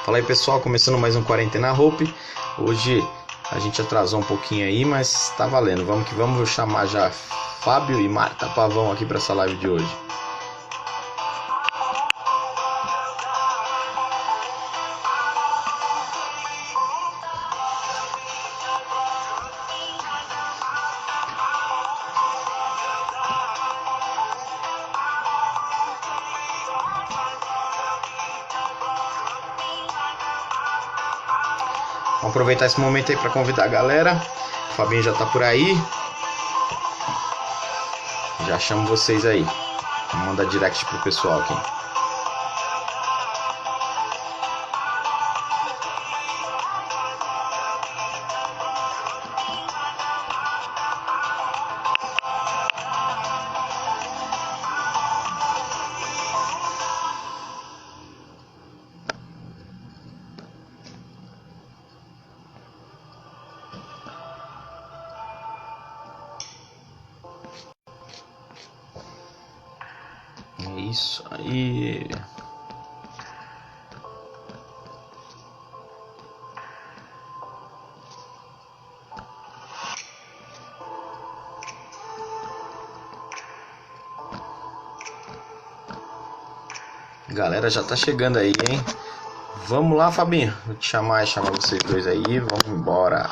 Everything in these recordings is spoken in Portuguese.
Fala aí pessoal, começando mais um Quarentena Hope. Hoje a gente atrasou um pouquinho aí, mas tá valendo. Vamos que vamos, vou chamar já Fábio e Marta Pavão aqui para essa live de hoje. Vamos aproveitar esse momento aí para convidar a galera. O Fabinho já tá por aí. Já chamo vocês aí. Vamos mandar direct pro pessoal aqui. É isso aí. Galera já tá chegando aí, hein? Vamos lá, Fabinho. Vou te chamar vocês dois aí. Vamos embora.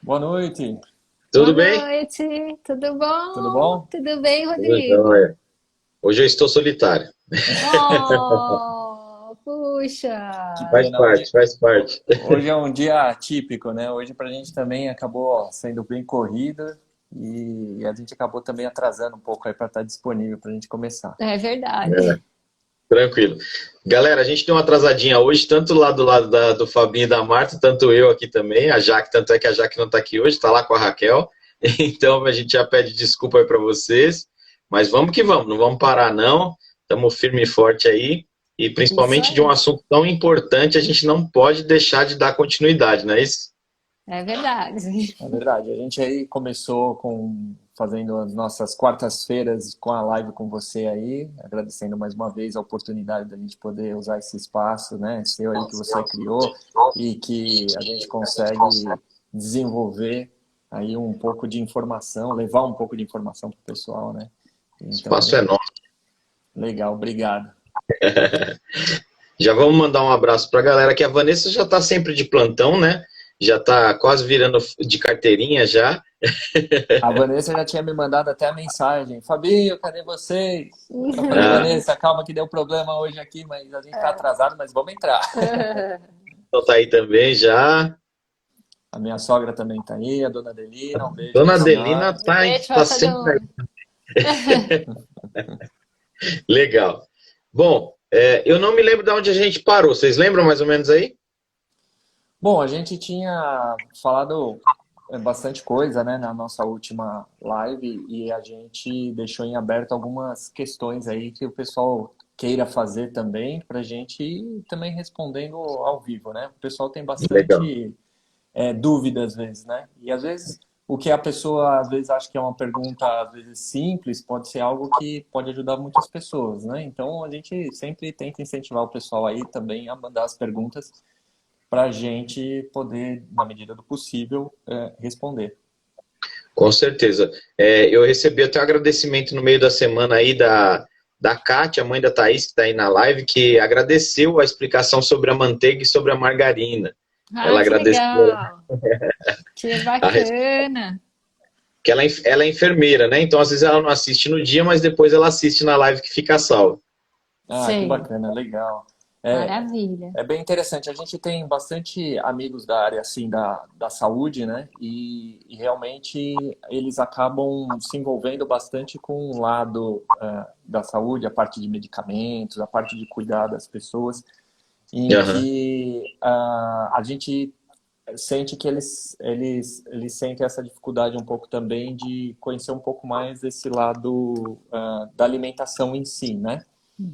Boa noite. Tudo bem? Boa noite, tudo bom? Tudo bom? Tudo bem, Tudo Rodrigo? jóia. Hoje eu estou solitário. Oh, puxa! Que Faz pena. parte, faz parte. Hoje é um dia atípico, né? Hoje pra gente também acabou sendo bem corrido e a gente acabou também atrasando um pouco aí para estar disponível pra gente começar. É verdade. Tranquilo. Galera, a gente deu uma atrasadinha hoje, tanto lá do lado do Fabinho e da Marta, tanto eu aqui também, a Jaque, tanto é que a Jaque não está aqui hoje, está lá com a Raquel, então a gente já pede desculpa aí para vocês, mas vamos que vamos, não vamos parar não, estamos firme e forte aí, e principalmente Isso aí. de um assunto tão importante, a gente não pode deixar de dar continuidade, não é isso? É verdade. É verdade, a gente aí começou fazendo as nossas quartas-feiras com a live com você aí, agradecendo mais uma vez a oportunidade da gente poder usar esse espaço, né, seu aí que você criou e que a gente consegue desenvolver aí um pouco de informação, levar um pouco de informação para o pessoal, né? O Então, espaço é nosso. legal, obrigado. Já vamos mandar um abraço para a galera, que a Vanessa já está sempre de plantão, né? Já está quase virando de carteirinha já. A Vanessa já tinha me mandado até a mensagem. Fabinho, cadê vocês? Eu falei, Vanessa, calma que deu problema hoje aqui, mas a gente tá atrasado, mas vamos entrar. Então tá aí também já. A minha sogra também tá aí, a dona Adelina, um beijo. Dona pra Adelina senhora. tá, Beijo pra todo sempre aí. mundo. Legal. Bom, eu não me lembro de onde a gente parou. Vocês lembram mais ou menos aí? Bom, a gente tinha falado bastante coisa, né, na nossa última live e a gente deixou em aberto algumas questões aí que o pessoal queira fazer também para a gente ir também respondendo ao vivo, né? O pessoal tem Legal. bastante dúvida às vezes, né? E às vezes o que a pessoa às vezes acha que é uma pergunta às vezes simples pode ser algo que pode ajudar muitas pessoas, né? Então a gente sempre tenta incentivar o pessoal aí também a mandar as perguntas para a gente poder, na medida do possível, responder. Com certeza. Eu recebi até um agradecimento no meio da semana aí da Kátia, mãe da Thaís, que está aí na live, que agradeceu a explicação sobre a manteiga e sobre a margarina. Ela Que agradeceu. legal. Que bacana. Que ela é enfermeira, né? Então, às vezes, ela não assiste no dia, mas depois ela assiste na live que fica salva. Ah, Sei. que bacana, legal. Maravilha. É bem interessante. A gente tem bastante amigos da área assim da saúde, né? E realmente eles acabam se envolvendo bastante com o lado da saúde, a parte de medicamentos, a parte de cuidar das pessoas, em que a gente sente que eles sentem essa dificuldade um pouco também de conhecer um pouco mais desse lado da alimentação em si, né?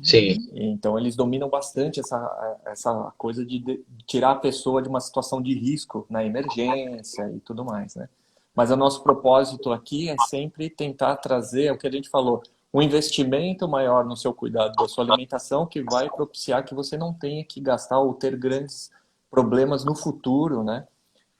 Sim. Então, eles dominam bastante essa coisa de tirar a pessoa de uma situação de risco na emergência e tudo mais, né? Mas o nosso propósito aqui é sempre tentar trazer o que a gente falou, um investimento maior no seu cuidado da sua alimentação que vai propiciar que você não tenha que gastar ou ter grandes problemas no futuro, né?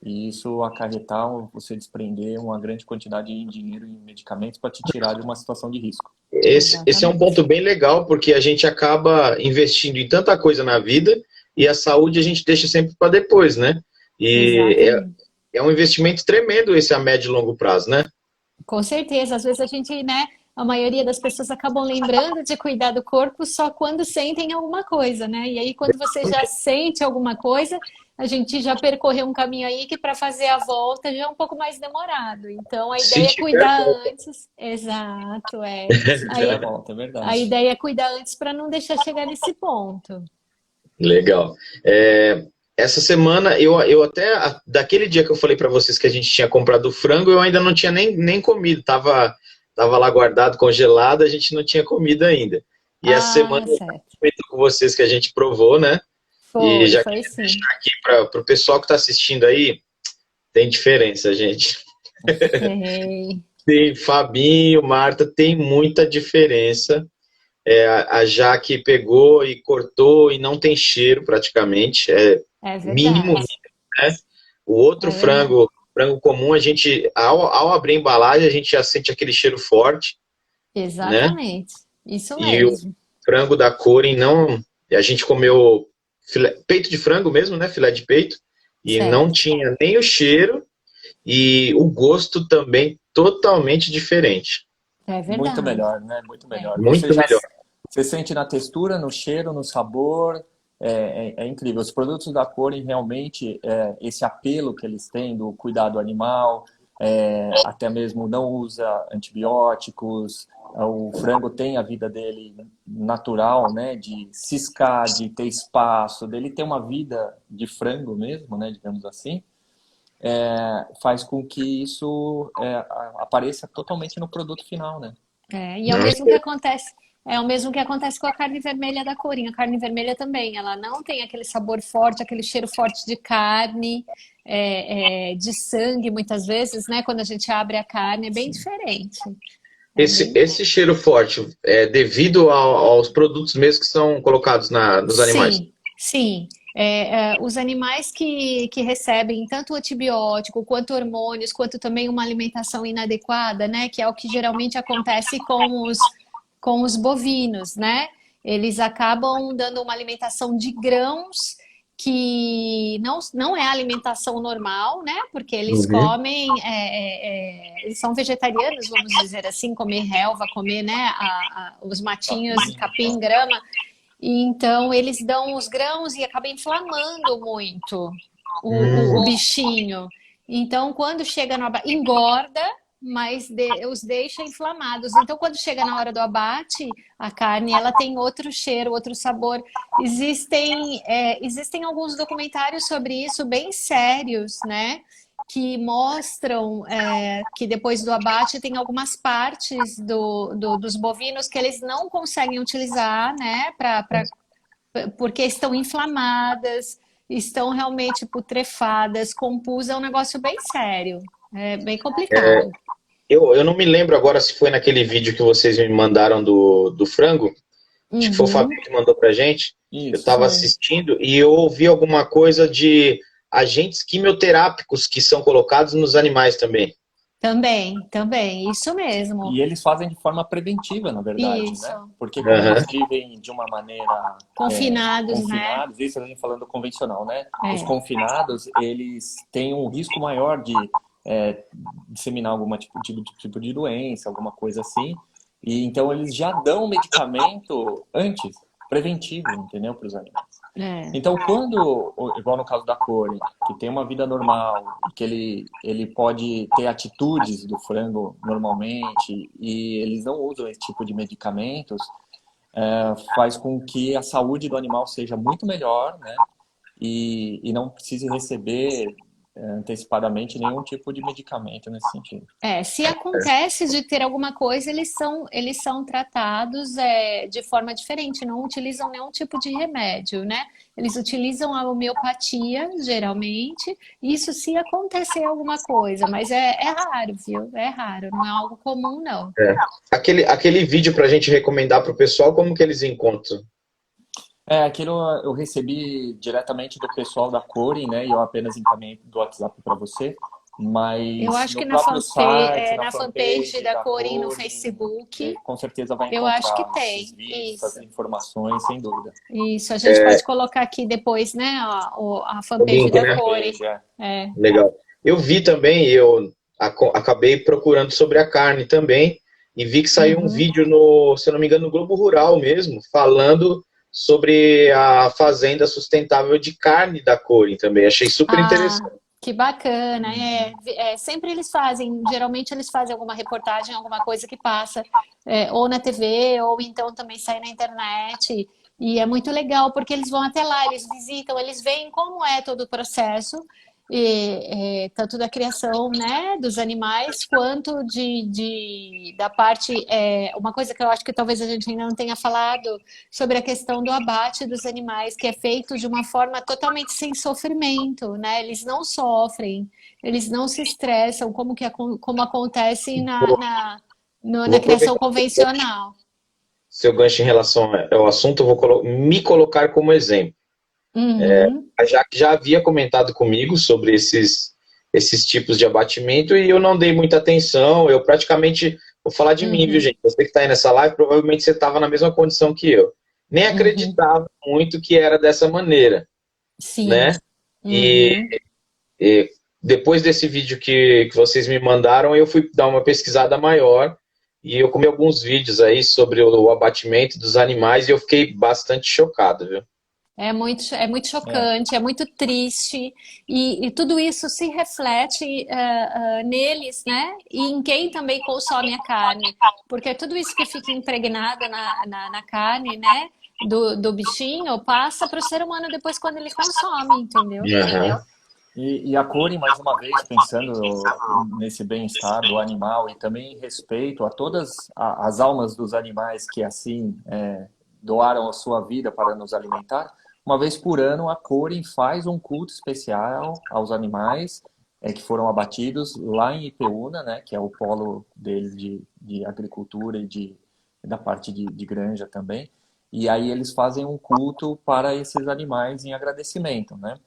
E isso acarretar você desprender uma grande quantidade de dinheiro em medicamentos para te tirar de uma situação de risco. Esse é um ponto bem legal, porque a gente acaba investindo em tanta coisa na vida e a saúde a gente deixa sempre para depois, né? E é um investimento tremendo esse a médio e longo prazo, né? Com certeza, às vezes a gente, né, a maioria das pessoas acabam lembrando de cuidar do corpo só quando sentem alguma coisa, né? E aí quando você já sente alguma coisa, a gente já percorreu um caminho aí que para fazer a volta já é um pouco mais demorado. Então a ideia é cuidar antes. Exato, é. É verdade. A ideia é cuidar antes para não deixar chegar nesse ponto. Legal. Essa semana, eu até, daquele dia que eu falei para vocês que a gente tinha comprado o frango, eu ainda não tinha nem comido, tava lá guardado, congelado, a gente não tinha comido ainda. E essa semana eu comento com vocês que a gente provou, né? Foi, e já foi queria sim. deixar aqui para o pessoal que está assistindo aí, tem diferença, gente. Tem Fabinho, Marta, tem muita diferença. A Jaque pegou e cortou e não tem cheiro praticamente, mínimo, né? O outro frango comum, a gente, ao abrir a embalagem, a gente já sente aquele cheiro forte. Exatamente, né? Isso mesmo. E o frango da Corin não, a gente comeu peito de frango mesmo, né? Filé de peito, e não tinha nem o cheiro e o gosto também totalmente diferente. É verdade. Muito melhor, né? Muito melhor. Muito melhor. Você sente na textura, no cheiro, no sabor, é incrível. Os produtos da Corin realmente, esse apelo que eles têm do cuidado animal, até mesmo não usa antibióticos, o frango tem a vida dele natural, né, de ciscar, de ter espaço, dele ter uma vida de frango mesmo, né, digamos assim, faz com que isso apareça totalmente no produto final, né? E é o mesmo que acontece. É o mesmo que acontece com a carne vermelha da Corin. A carne vermelha também, ela não tem aquele sabor forte, aquele cheiro forte de carne, de sangue, muitas vezes, né? Quando a gente abre a carne, é bem diferente. Esse cheiro forte é devido aos produtos mesmo que são colocados nos animais? Sim. Os animais que recebem tanto antibiótico, quanto hormônios, quanto também uma alimentação inadequada, né? Que é o que geralmente acontece com os bovinos, né? Eles acabam dando uma alimentação de grãos que não é alimentação normal, né? Porque eles comem, eles são vegetarianos, vamos dizer assim, comer relva, comer, né, os matinhos, capim, grama. E então eles dão os grãos e acabam inflamando muito o bichinho. Então quando chega no abate, engorda, mas os deixa inflamados. Então quando chega na hora do abate, a carne ela tem outro cheiro, outro sabor. Existem alguns documentários sobre isso bem sérios, né? Que mostram que depois do abate tem algumas partes dos bovinos que eles não conseguem utilizar, né? Porque estão inflamadas, estão realmente putrefadas, compus, é um negócio bem sério, é bem complicado. Eu não me lembro agora se foi naquele vídeo que vocês me mandaram do frango, acho que foi o Fabinho que mandou pra gente. Isso, eu estava assistindo e eu ouvi alguma coisa de agentes quimioterápicos que são colocados nos animais também. Também, isso mesmo. E eles fazem de forma preventiva, na verdade, isso. né? Porque como eles vivem de uma maneira... Confinados, né? Isso a gente falando convencional, né? Os confinados, eles têm um risco maior de disseminar algum tipo de doença, alguma coisa assim. E então eles já dão medicamento antes, preventivo, entendeu? Para os animais. Então, quando, igual no caso da Corin, que tem uma vida normal, que ele pode ter atitudes do frango normalmente, e eles não usam esse tipo de medicamentos, faz com que a saúde do animal seja muito melhor, né? E não precise receber antecipadamente nenhum tipo de medicamento nesse sentido. Se acontece de ter alguma coisa, eles são tratados de forma diferente, não utilizam nenhum tipo de remédio, né? Eles utilizam a homeopatia, geralmente, isso se acontecer alguma coisa, mas é raro, viu? É raro, não é algo comum, não. Aquele vídeo para a gente recomendar para o pessoal, como que eles encontram? Aquilo eu recebi diretamente do pessoal da Cori, né? E eu apenas encaminhei do WhatsApp para você. Mas eu acho que no próprio site, na fanpage da Cori no Cori, Facebook, com certeza vai eu encontrar acho que tem. esses vídeos, Isso. essas informações, sem dúvida. Isso, a gente pode colocar aqui depois, né, a fanpage link, da né? Cori. Legal. Eu vi também, eu acabei procurando sobre a carne também, e vi que saiu um vídeo se eu não me engano, no Globo Rural mesmo, falando sobre a fazenda sustentável de carne da Cori também. Achei super interessante. Que bacana, sempre eles fazem, geralmente eles fazem alguma reportagem, alguma coisa que passa ou na TV, ou então também sai na internet, e é muito legal, porque eles vão até lá, eles visitam, eles veem como é todo o processo, tanto da criação, né, dos animais, quanto da parte, uma coisa que eu acho que talvez a gente ainda não tenha falado, sobre a questão do abate dos animais, que é feito de uma forma totalmente sem sofrimento, né, eles não sofrem, eles não se estressam, como acontece na criação convencional. Seu gancho em relação ao assunto, eu vou me colocar como exemplo. A Jaque já havia comentado comigo sobre esses tipos de abatimento e eu não dei muita atenção. Eu praticamente, vou falar de mim, viu, gente? Você que está aí nessa live, provavelmente você estava na mesma condição que eu. Nem acreditava muito que era dessa maneira. Sim. Né? E depois desse vídeo que vocês me mandaram, eu fui dar uma pesquisada maior e eu comi alguns vídeos aí sobre o abatimento dos animais e eu fiquei bastante chocado, viu? É muito chocante, é muito triste, e tudo isso se reflete neles, né? E em quem também consome a carne, porque tudo isso que fica impregnado na carne, né? Do bichinho, passa para o ser humano depois quando ele consome, entendeu? E a Cori, mais uma vez, pensando nesse bem-estar do animal e também em respeito a todas as almas dos animais que assim doaram a sua vida para nos alimentar, uma vez por ano a Cori faz um culto especial aos animais que foram abatidos lá em Ipeúna, né, que é o polo deles de agricultura e da parte de granja também. E aí eles fazem um culto para esses animais em agradecimento, né?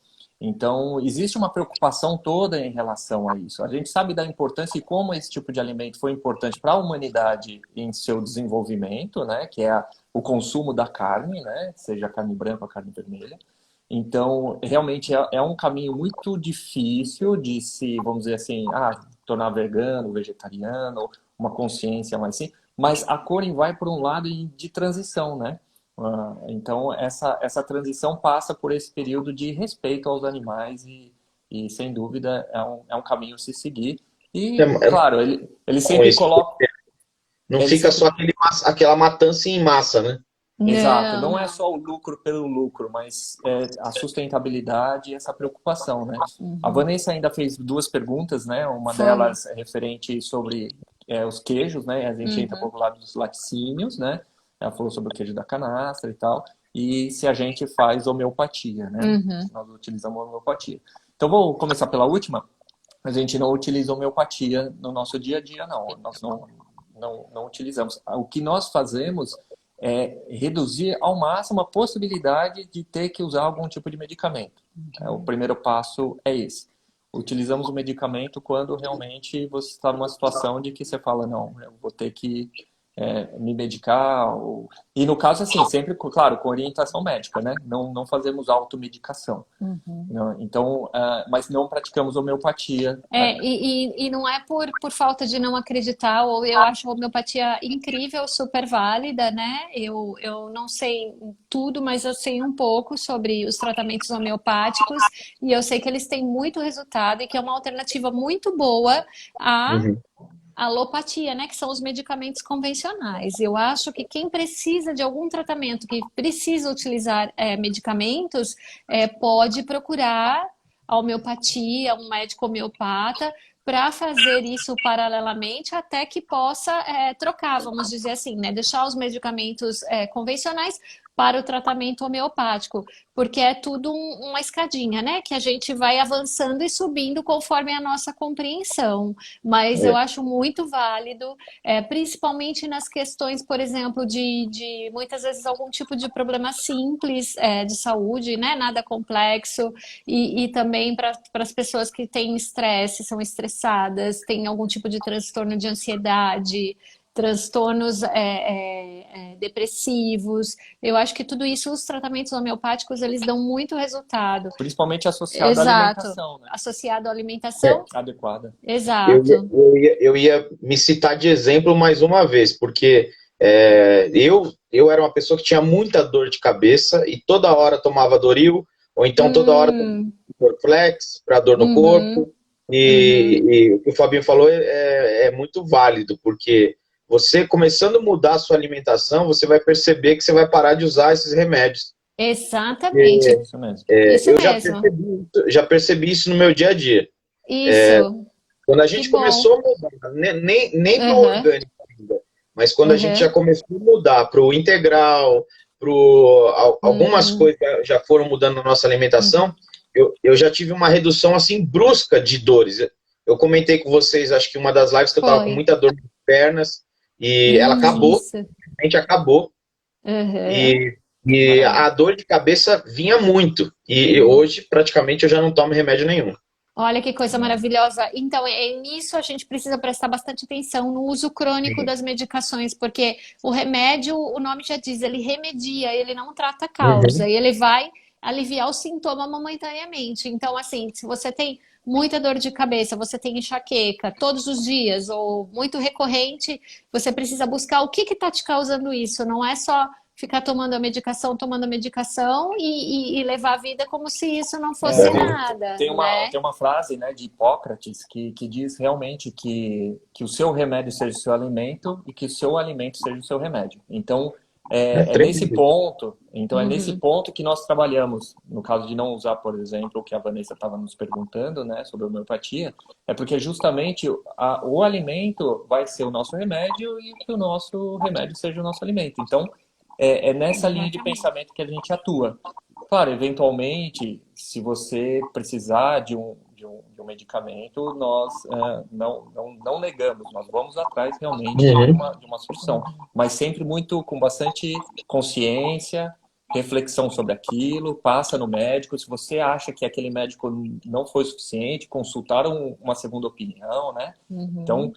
Então, existe uma preocupação toda em relação a isso. A gente sabe da importância e como esse tipo de alimento foi importante para a humanidade em seu desenvolvimento, né? Que é o consumo da carne, né? Seja a carne branca ou a carne vermelha. Então, realmente é um caminho muito difícil de se, vamos dizer assim, tornar vegano, vegetariano, uma consciência mais assim. Mas a Cori vai por um lado de transição, né? Então, essa transição passa por esse período de respeito aos animais e sem dúvida, é um caminho a se seguir. E, claro, ele sempre coloca... Não fica só aquela matança em massa, né? Exato, não é só o lucro pelo lucro, mas a sustentabilidade e essa preocupação, né? A Vanessa ainda fez 2 perguntas, né? Uma delas é referente sobre os queijos, né? A gente entra por lado dos laticínios, né? Ela falou sobre o queijo da canastra e tal. E se a gente faz homeopatia, né? Nós utilizamos homeopatia. Então, vou começar pela última. A gente não utiliza homeopatia no nosso dia a dia, não. Nós não utilizamos. O que nós fazemos é reduzir ao máximo a possibilidade de ter que usar algum tipo de medicamento. O primeiro passo é esse. Utilizamos o medicamento quando realmente você está numa situação de que você fala, não, eu vou ter que me medicar. E no caso, assim, sempre, claro, com orientação médica, né? Não fazemos automedicação. Não, então, mas não praticamos homeopatia. E não é por falta de não acreditar, ou eu acho a homeopatia incrível, super válida, né? Eu não sei tudo, mas eu sei um pouco sobre os tratamentos homeopáticos, e eu sei que eles têm muito resultado e que é uma alternativa muito boa à alopatia, né, que são os medicamentos convencionais. Eu acho que quem precisa de algum tratamento, que precisa utilizar medicamentos, pode procurar a homeopatia, um médico homeopata, para fazer isso paralelamente até que possa trocar, vamos dizer assim, né? Deixar os medicamentos convencionais para o tratamento homeopático, porque é tudo uma escadinha, né? Que a gente vai avançando e subindo conforme a nossa compreensão. Mas eu acho muito válido, principalmente nas questões, por exemplo, de muitas vezes algum tipo de problema simples de saúde, né? Nada complexo, e também para as pessoas que têm estresse, são estressadas, têm algum tipo de transtorno de ansiedade, transtornos depressivos. Eu acho que tudo isso, os tratamentos homeopáticos, eles dão muito resultado. Principalmente associado à Exato. alimentação, né? Associado à alimentação. Adequada. Exato. Eu ia me citar de exemplo mais uma vez, porque eu era uma pessoa que tinha muita dor de cabeça e toda hora tomava Doril, ou então toda hora tomava Dorflex para dor no corpo. E o que o Fabinho falou é muito válido, porque você começando a mudar a sua alimentação, você vai perceber que você vai parar de usar esses remédios. Exatamente. Isso mesmo. Isso Eu mesmo. já percebi isso no meu dia a dia. Isso. Quando a gente Que bom. começou a mudar, nem para o orgânico ainda, mas quando a gente já começou a mudar para o integral, algumas coisas já foram mudando na nossa alimentação, eu já tive uma redução assim brusca de dores. Eu comentei com vocês, acho que uma das lives que eu estava com muita dor nas pernas, e ela acabou, realmente acabou. E a dor de cabeça vinha muito. E hoje, praticamente, eu já não tomo remédio nenhum. Olha que coisa maravilhosa. Então, nisso a gente precisa prestar bastante atenção no uso crônico das medicações, porque o remédio, o nome já diz, ele remedia, ele não trata a causa, e ele vai aliviar o sintoma momentaneamente. Então, assim, se você tem muita dor de cabeça, você tem enxaqueca todos os dias, ou muito recorrente, você precisa buscar o que está te causando isso. Não é só ficar tomando a medicação e levar a vida como se isso não fosse nada. Tem uma frase, né, de Hipócrates que diz realmente que o seu remédio seja o seu alimento e que o seu alimento seja o seu remédio. Então, é nesse ponto que nós trabalhamos, no caso de não usar, por exemplo, o que a Vanessa estava nos perguntando, né, sobre a homeopatia, é porque justamente o alimento vai ser o nosso remédio e que o nosso remédio seja o nosso alimento. Então, é nessa linha de pensamento que a gente atua. Claro, eventualmente, se você precisar de um medicamento, nós não negamos, nós vamos atrás realmente de uma solução. Mas sempre com bastante consciência, reflexão sobre aquilo, passa no médico. Se você acha que aquele médico não foi suficiente, consultar uma segunda opinião, né? Então,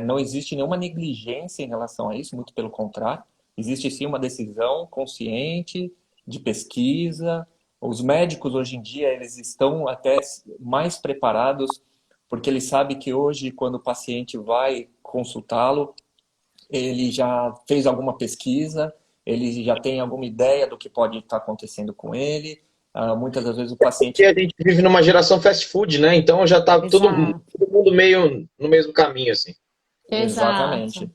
não existe nenhuma negligência em relação a isso, muito pelo contrário. Existe sim uma decisão consciente de pesquisa. Os médicos hoje em dia eles estão até mais preparados porque eles sabem que hoje quando o paciente vai consultá-lo, ele já fez alguma pesquisa, ele já tem alguma ideia do que pode estar acontecendo com ele. Muitas das vezes o paciente... Porque a gente vive numa geração fast food, né? Então já está todo mundo meio no mesmo caminho, assim. Exatamente.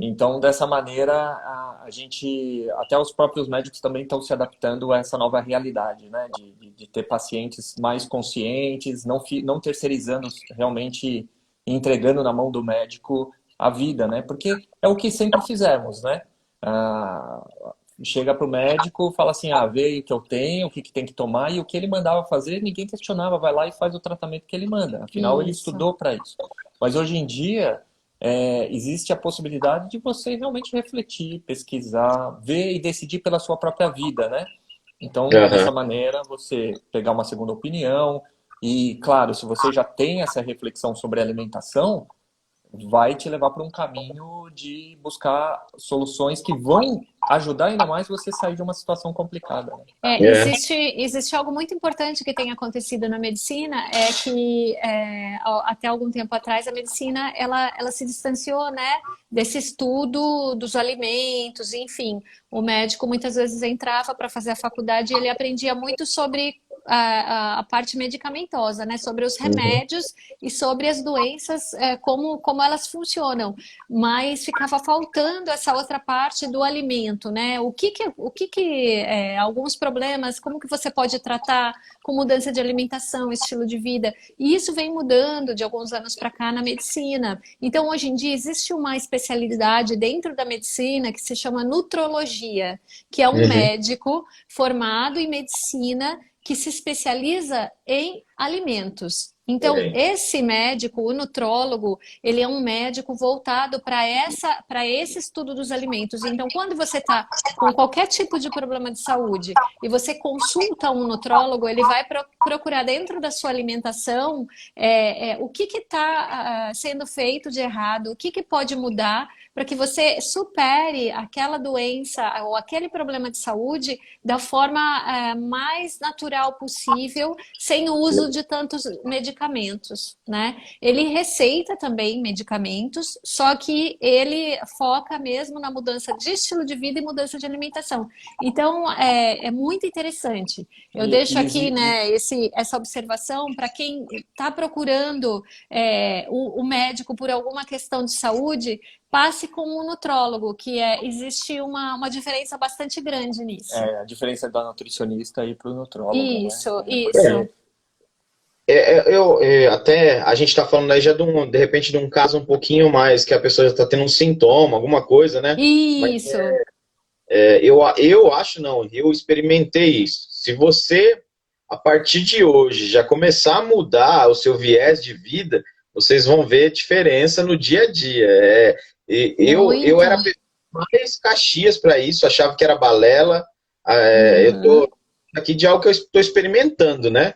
Então, dessa maneira, a gente, até os próprios médicos também estão se adaptando a essa nova realidade, né? De ter pacientes mais conscientes, não terceirizando realmente, entregando na mão do médico a vida, né? Porque é o que sempre fizemos, né? Chega para o médico, fala assim, vê o que eu tenho, o que tem que tomar, e o que ele mandava fazer, ninguém questionava, vai lá e faz o tratamento que ele manda. Afinal, ele estudou para isso. Mas hoje em dia... existe a possibilidade de você realmente refletir, pesquisar, ver e decidir pela sua própria vida, né? Então, dessa maneira, você pegar uma segunda opinião e, claro, se você já tem essa reflexão sobre alimentação, vai te levar para um caminho de buscar soluções que vão ajudar ainda mais você sair de uma situação complicada. Né? Existe algo muito importante que tem acontecido na medicina, é que até algum tempo atrás a medicina ela se distanciou, né, desse estudo dos alimentos, enfim. O médico muitas vezes entrava para fazer a faculdade e ele aprendia muito sobre a parte medicamentosa, né? Sobre os remédios e sobre as doenças, como elas funcionam. Mas ficava faltando essa outra parte do alimento, né? Alguns problemas, como que você pode tratar com mudança de alimentação, estilo de vida. E isso vem mudando de alguns anos para cá na medicina. Então, hoje em dia, existe uma especialidade dentro da medicina que se chama nutrologia, que é um médico formado em medicina que se especializa em alimentos. Então, esse médico, o nutrólogo, ele é um médico voltado para esse estudo dos alimentos. Então, quando você está com qualquer tipo de problema de saúde e você consulta um nutrólogo, ele vai procurar dentro da sua alimentação o que está sendo feito de errado, o que pode mudar para que você supere aquela doença ou aquele problema de saúde da forma mais natural possível, sem o uso de tantos medicamentos, né? Ele receita também medicamentos, só que ele foca mesmo na mudança de estilo de vida e mudança de alimentação. Então, é muito interessante. Eu deixo aqui, né, essa observação para quem está procurando o médico por alguma questão de saúde, passe com um nutrólogo, existe uma diferença bastante grande nisso. A diferença da nutricionista e para o nutrólogo. Isso, né? isso. Até a gente está falando aí já de repente de um caso um pouquinho mais, que a pessoa já está tendo um sintoma, alguma coisa, né? Isso. Mas, eu acho, não, eu experimentei isso. Se você, a partir de hoje, já começar a mudar o seu viés de vida, vocês vão ver diferença no dia a dia. Eu era a pessoa mais Caxias para isso, achava que era balela. Eu estou aqui de algo que eu estou experimentando, né?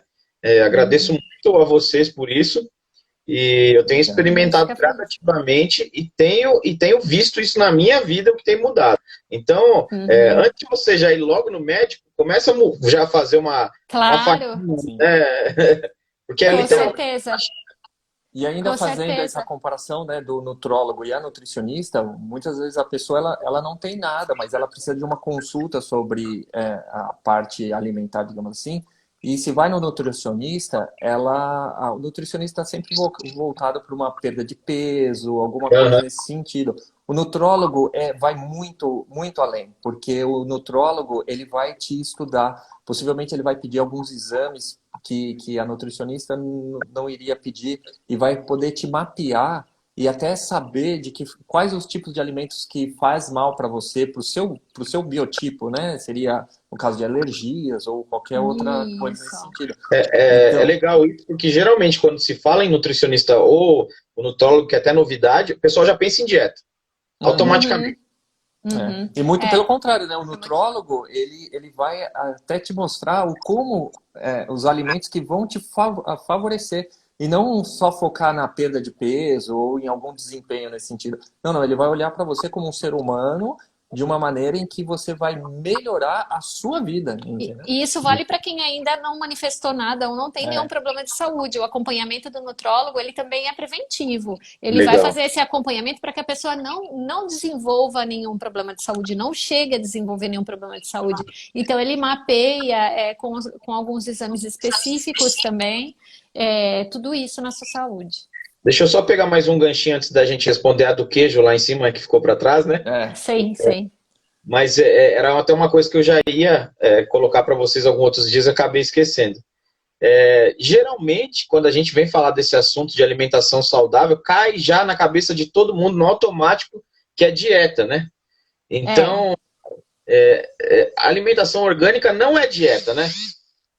Agradeço muito a vocês por isso. E eu tenho experimentado gradativamente e tenho visto isso na minha vida, o que tem mudado. Então, antes de você já ir logo no médico, começa a já fazer uma Claro. Porque Com certeza. E ainda Com fazendo certeza. essa comparação, né, do nutrólogo e a nutricionista, muitas vezes a pessoa ela não tem nada, mas ela precisa de uma consulta sobre a parte alimentar, digamos assim. E se vai no nutricionista, o nutricionista está sempre voltado para uma perda de peso, alguma coisa nesse sentido. O nutrólogo vai muito, muito além, porque o nutrólogo ele vai te estudar. Possivelmente ele vai pedir alguns exames que a nutricionista não iria pedir e vai poder te mapear e até saber quais os tipos de alimentos que faz mal para você, para o seu biotipo, né? Seria no caso de alergias ou qualquer outra coisa nesse sentido. É legal isso, porque geralmente quando se fala em nutricionista ou o nutrólogo, que é até novidade, o pessoal já pensa em dieta, automaticamente. E muito pelo contrário, né? O nutrólogo, ele vai até te mostrar como os alimentos que vão te favorecer. E não só focar na perda de peso ou em algum desempenho nesse sentido. Não, ele vai olhar para você como um ser humano de uma maneira em que você vai melhorar a sua vida. E isso vale para quem ainda não manifestou nada ou não tem nenhum problema de saúde. O acompanhamento do nutrólogo, ele também é preventivo. Ele vai fazer esse acompanhamento para que a pessoa não desenvolva nenhum problema de saúde, não chegue a desenvolver nenhum problema de saúde. Então, ele mapeia com alguns exames específicos também, tudo isso na sua saúde. Deixa eu só pegar mais um ganchinho antes da gente responder a do queijo lá em cima, que ficou para trás, né? Sim. Mas era até uma coisa que eu já ia colocar para vocês alguns outros dias, eu acabei esquecendo. Geralmente, quando a gente vem falar desse assunto de alimentação saudável, cai já na cabeça de todo mundo, no automático, que é dieta, né? Então, a alimentação orgânica não é dieta, né?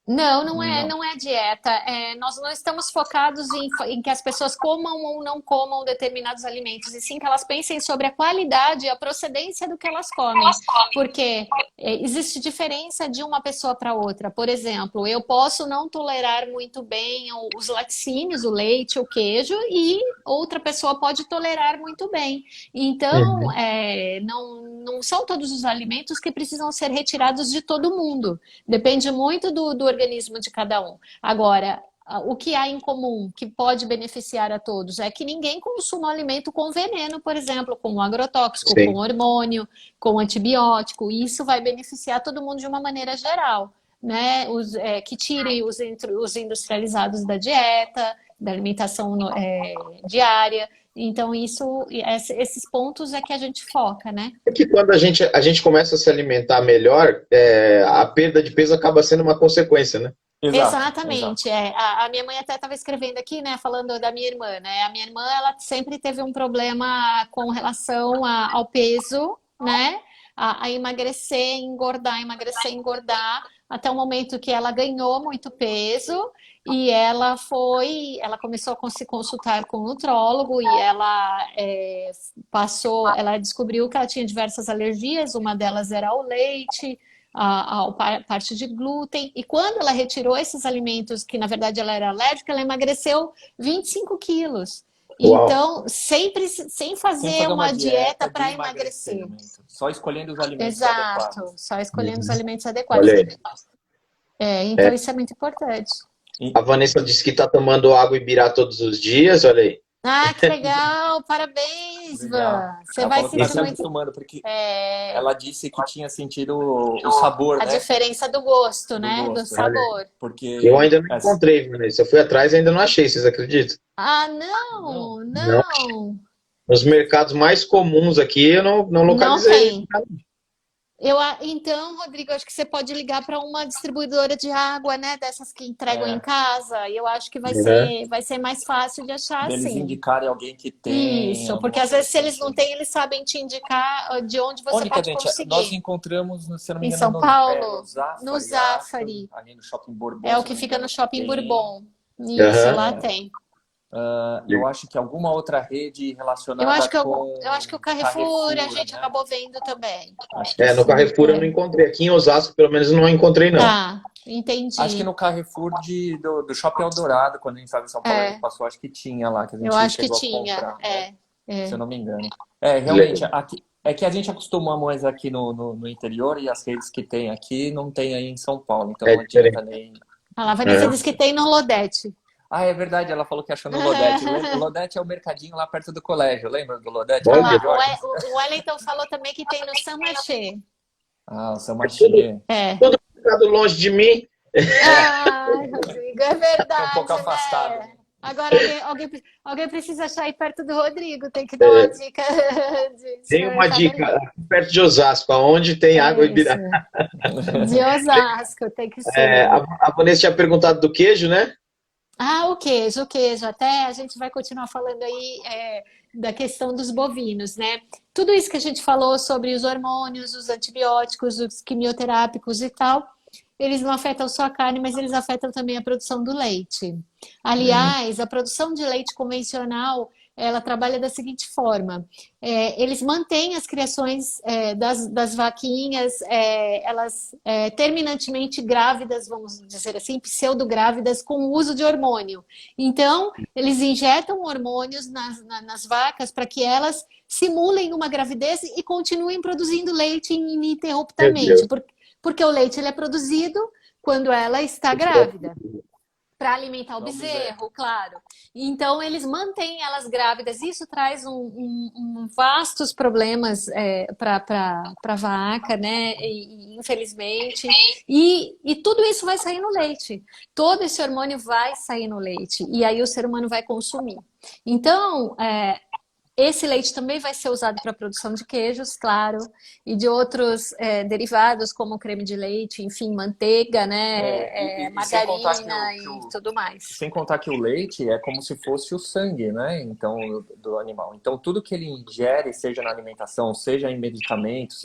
Não é dieta. Nós não estamos focados em que as pessoas comam ou não comam determinados alimentos, e sim que elas pensem sobre a qualidade e a procedência do que elas comem. Porque existe diferença de uma pessoa para outra. Por exemplo, eu posso não tolerar muito bem os laticínios, o leite, o queijo, e outra pessoa pode tolerar muito bem. Então, não são todos os alimentos que precisam ser retirados de todo mundo. Depende muito do organismo de cada um. Agora, o que há em comum que pode beneficiar a todos é que ninguém consuma alimento com veneno, por exemplo, com agrotóxico, com hormônio, com antibiótico. Isso vai beneficiar todo mundo de uma maneira geral. né? Que tirem os industrializados da dieta, da alimentação diária. Então, esses pontos é que a gente foca, né? É que quando a gente começa a se alimentar melhor, a perda de peso acaba sendo uma consequência, né? Exatamente. A minha mãe até estava escrevendo aqui, né, falando da minha irmã, né? A minha irmã, ela sempre teve um problema com relação ao peso, né? A emagrecer, emagrecer, engordar, até o momento que ela ganhou muito peso e ela começou a se consultar com um nutrólogo e ela descobriu que ela tinha diversas alergias, uma delas era ao leite, a parte de glúten, e quando ela retirou esses alimentos, que na verdade ela era alérgica, ela emagreceu 25 quilos. Uau. Então, sem fazer uma dieta para emagrecer. Só escolhendo os alimentos adequados. Exato, só escolhendo os alimentos adequados. Olha aí. Então isso é muito importante. A Vanessa disse que está tomando água Ibirá todos os dias, olha aí. Ah, que legal! Parabéns, Van! Você vai sentir sentir muito... acostumando, porque ela disse que tinha sentido o sabor, a né? diferença do gosto, né? Do sabor. Porque eu ainda não encontrei, Vanessa. Eu fui atrás e ainda não achei, vocês acreditam? Ah, não! Nos mercados mais comuns aqui, eu não localizei. Não tem. Então, Rodrigo, acho que você pode ligar para uma distribuidora de água, né? Dessas que entregam em casa. E eu acho que vai ser mais fácil de achar, eles sim. indicarem alguém que tem. Isso, porque às vezes se eles não têm, eles sabem te indicar de onde você pode conseguir. Nós encontramos, se não me engano, em São Paulo, no Zafari. Ali no Shopping Bourbon. É o que fica no Shopping Bourbon. Isso, lá tem. Eu acho que alguma outra rede relacionada eu acho que o Carrefour a gente acabou vendo também. No Carrefour eu não encontrei. Aqui em Osasco, pelo menos, não encontrei, não. Tá, entendi. Acho que no Carrefour do Shopping Eldorado, quando a gente estava em São Paulo, a gente passou, acho que tinha lá. Que a gente eu acho que chegou a tinha, comprar, se eu não me engano. Realmente, é que a gente acostumou mais aqui no interior e as redes que tem aqui não tem aí em São Paulo. Então não adianta nem... A Vanessa disse que tem no Lodete. Ah, é verdade, ela falou que achou no Lodete. O Lodete é o mercadinho lá perto do colégio, lembra do Lodete? O Wellington falou também que tem no Saint Marché. Ah, o Saint Marché. Todo ficado longe de mim. Rodrigo, é verdade. Um pouco afastado. Né? Agora alguém precisa sair perto do Rodrigo, tem que dar uma dica. Tem uma dica, perto de Osasco, onde tem água Ibirá. De Osasco, tem que ser. A Vanessa tinha perguntado do queijo, né? O queijo. Até a gente vai continuar falando aí da questão dos bovinos, né? Tudo isso que a gente falou sobre os hormônios, os antibióticos, os quimioterápicos e tal, eles não afetam só a carne, mas eles afetam também a produção do leite. Aliás, a produção de leite convencional, ela trabalha da seguinte forma. Eles mantêm as criações das vaquinhas, elas terminantemente grávidas, vamos dizer assim, pseudográvidas, com o uso de hormônio. Então, eles injetam hormônios nas vacas para que elas simulem uma gravidez e continuem produzindo leite ininterruptamente. Porque o leite ele é produzido quando ela está grávida. Para alimentar o bezerro, claro. Então, eles mantêm elas grávidas. Isso traz vastos problemas para a vaca, né? Infelizmente. E tudo isso vai sair no leite. Todo esse hormônio vai sair no leite. E aí o ser humano vai consumir. Então, esse leite também vai ser usado para a produção de queijos, claro, e de outros derivados, como creme de leite, enfim, manteiga, né, margarina e tudo mais. Sem contar que o leite é como se fosse o sangue, né, então, do animal. Então, tudo que ele ingere, seja na alimentação, seja em medicamento,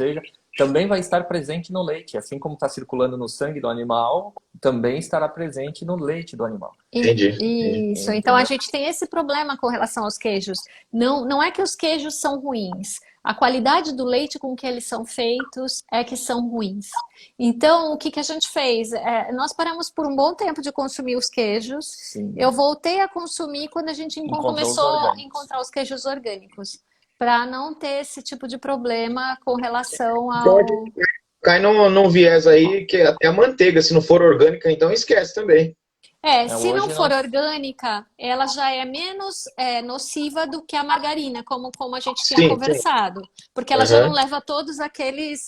também vai estar presente no leite. Assim como está circulando no sangue do animal, também estará presente no leite do animal. Entendi. Isso. Então a gente tem esse problema com relação aos queijos. Não é que os queijos são ruins. A qualidade do leite com que eles são feitos é que são ruins. Então, o que a gente fez? Nós paramos por um bom tempo de consumir os queijos. Sim. Eu voltei a consumir quando a gente começou a encontrar os queijos orgânicos, para não ter esse tipo de problema com relação ao... Cai num viés aí que até a manteiga, se não for orgânica, então esquece também. Se não for orgânica, ela já é menos nociva do que a margarina, como a gente tinha conversado. Porque ela já não leva todos aqueles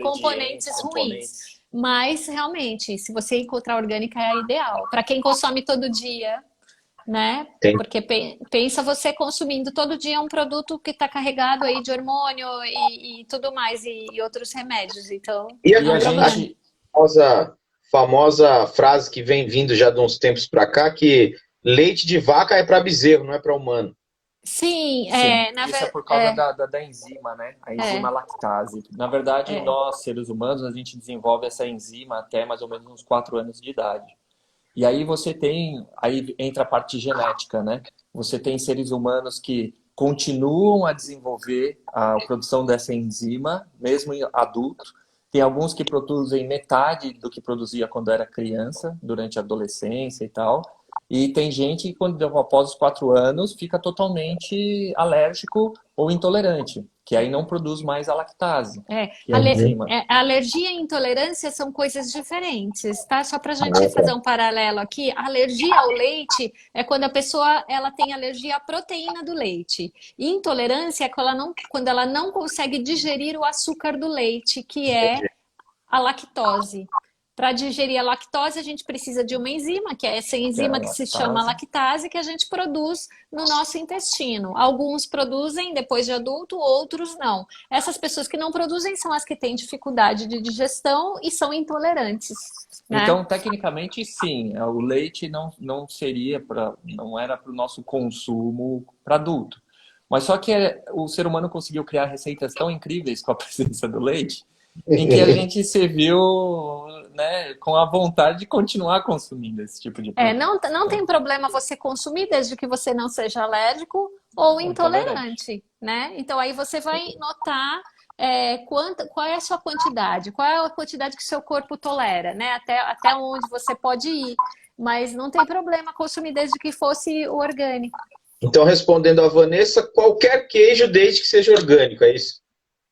componentes ruins. Mas, realmente, se você encontrar orgânica, é ideal. Para quem consome todo dia, né? Tem. Porque pensa você consumindo todo dia um produto que está carregado aí de hormônio e tudo mais, e outros remédios. Então, E E a é um problema. gente, famosa frase que vem vindo já de uns tempos para cá, que leite de vaca é para bezerro, não é para humano. Sim, sim, na isso é verdade. por causa da enzima, né? A enzima lactase. Na verdade, É. nós, seres humanos, a gente desenvolve essa enzima até mais ou menos uns 4 anos de idade. E aí aí entra a parte genética, né? Você tem seres humanos que continuam a desenvolver a produção dessa enzima, mesmo em adulto. Tem alguns que produzem metade do que produzia quando era criança, durante a adolescência e tal. E tem gente que, após os 4 anos, fica totalmente alérgico ou intolerante, que aí não produz mais a lactase, que é a enzima. Alergia e intolerância são coisas diferentes, tá? Só para a gente fazer um paralelo aqui, a alergia ao leite é quando a pessoa ela tem alergia à proteína do leite. E intolerância é quando ela não consegue digerir o açúcar do leite, que é a lactose. Para digerir a lactose, a gente precisa de uma enzima, que é essa enzima que se chama lactase, que a gente produz no nosso intestino. Alguns produzem depois de adulto, outros não. Essas pessoas que não produzem são as que têm dificuldade de digestão e são intolerantes, né? Então, tecnicamente, sim, o leite não seria não era para o nosso consumo para adulto. Mas só que o ser humano conseguiu criar receitas tão incríveis com a presença do leite, em que a gente se viu, né, com a vontade de continuar consumindo esse tipo de produto. Não tem problema você consumir desde que você não seja alérgico ou intolerante, né? Então aí você vai notar qual é a sua quantidade, qual é a quantidade que seu corpo tolera, né? Até onde você pode ir. Mas não tem problema consumir desde que fosse orgânico. Então, respondendo a Vanessa, qualquer queijo desde que seja orgânico, é isso?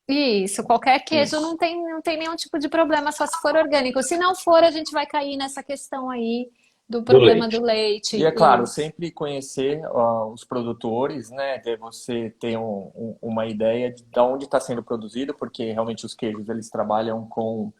Isso, qualquer queijo não tem nenhum tipo de problema, só se for orgânico. Se não for, a gente vai cair nessa questão aí do problema do leite. E é claro, Isso. sempre conhecer os produtores, né? De você ter uma ideia de onde está sendo produzido, porque realmente os queijos eles trabalham com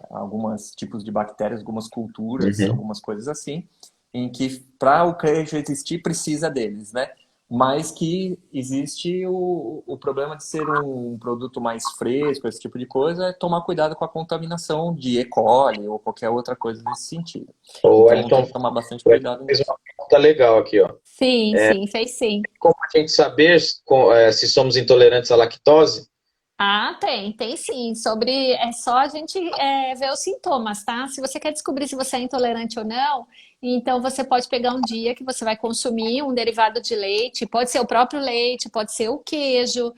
alguns tipos de bactérias, algumas culturas, algumas coisas assim, em que para o queijo existir precisa deles, né? Mas que existe o problema de ser um produto mais fresco, esse tipo de coisa, é tomar cuidado com a contaminação de E. coli ou qualquer outra coisa nesse sentido. O Então tem que tomar bastante cuidado fez nisso. uma pergunta legal aqui, ó. Sim, fez sim. Como a gente saber se somos intolerantes à lactose? Ah, tem sim. É só a gente ver os sintomas, tá? Se você quer descobrir se você é intolerante ou não, então você pode pegar um dia que você vai consumir um derivado de leite, pode ser o próprio leite, pode ser o queijo,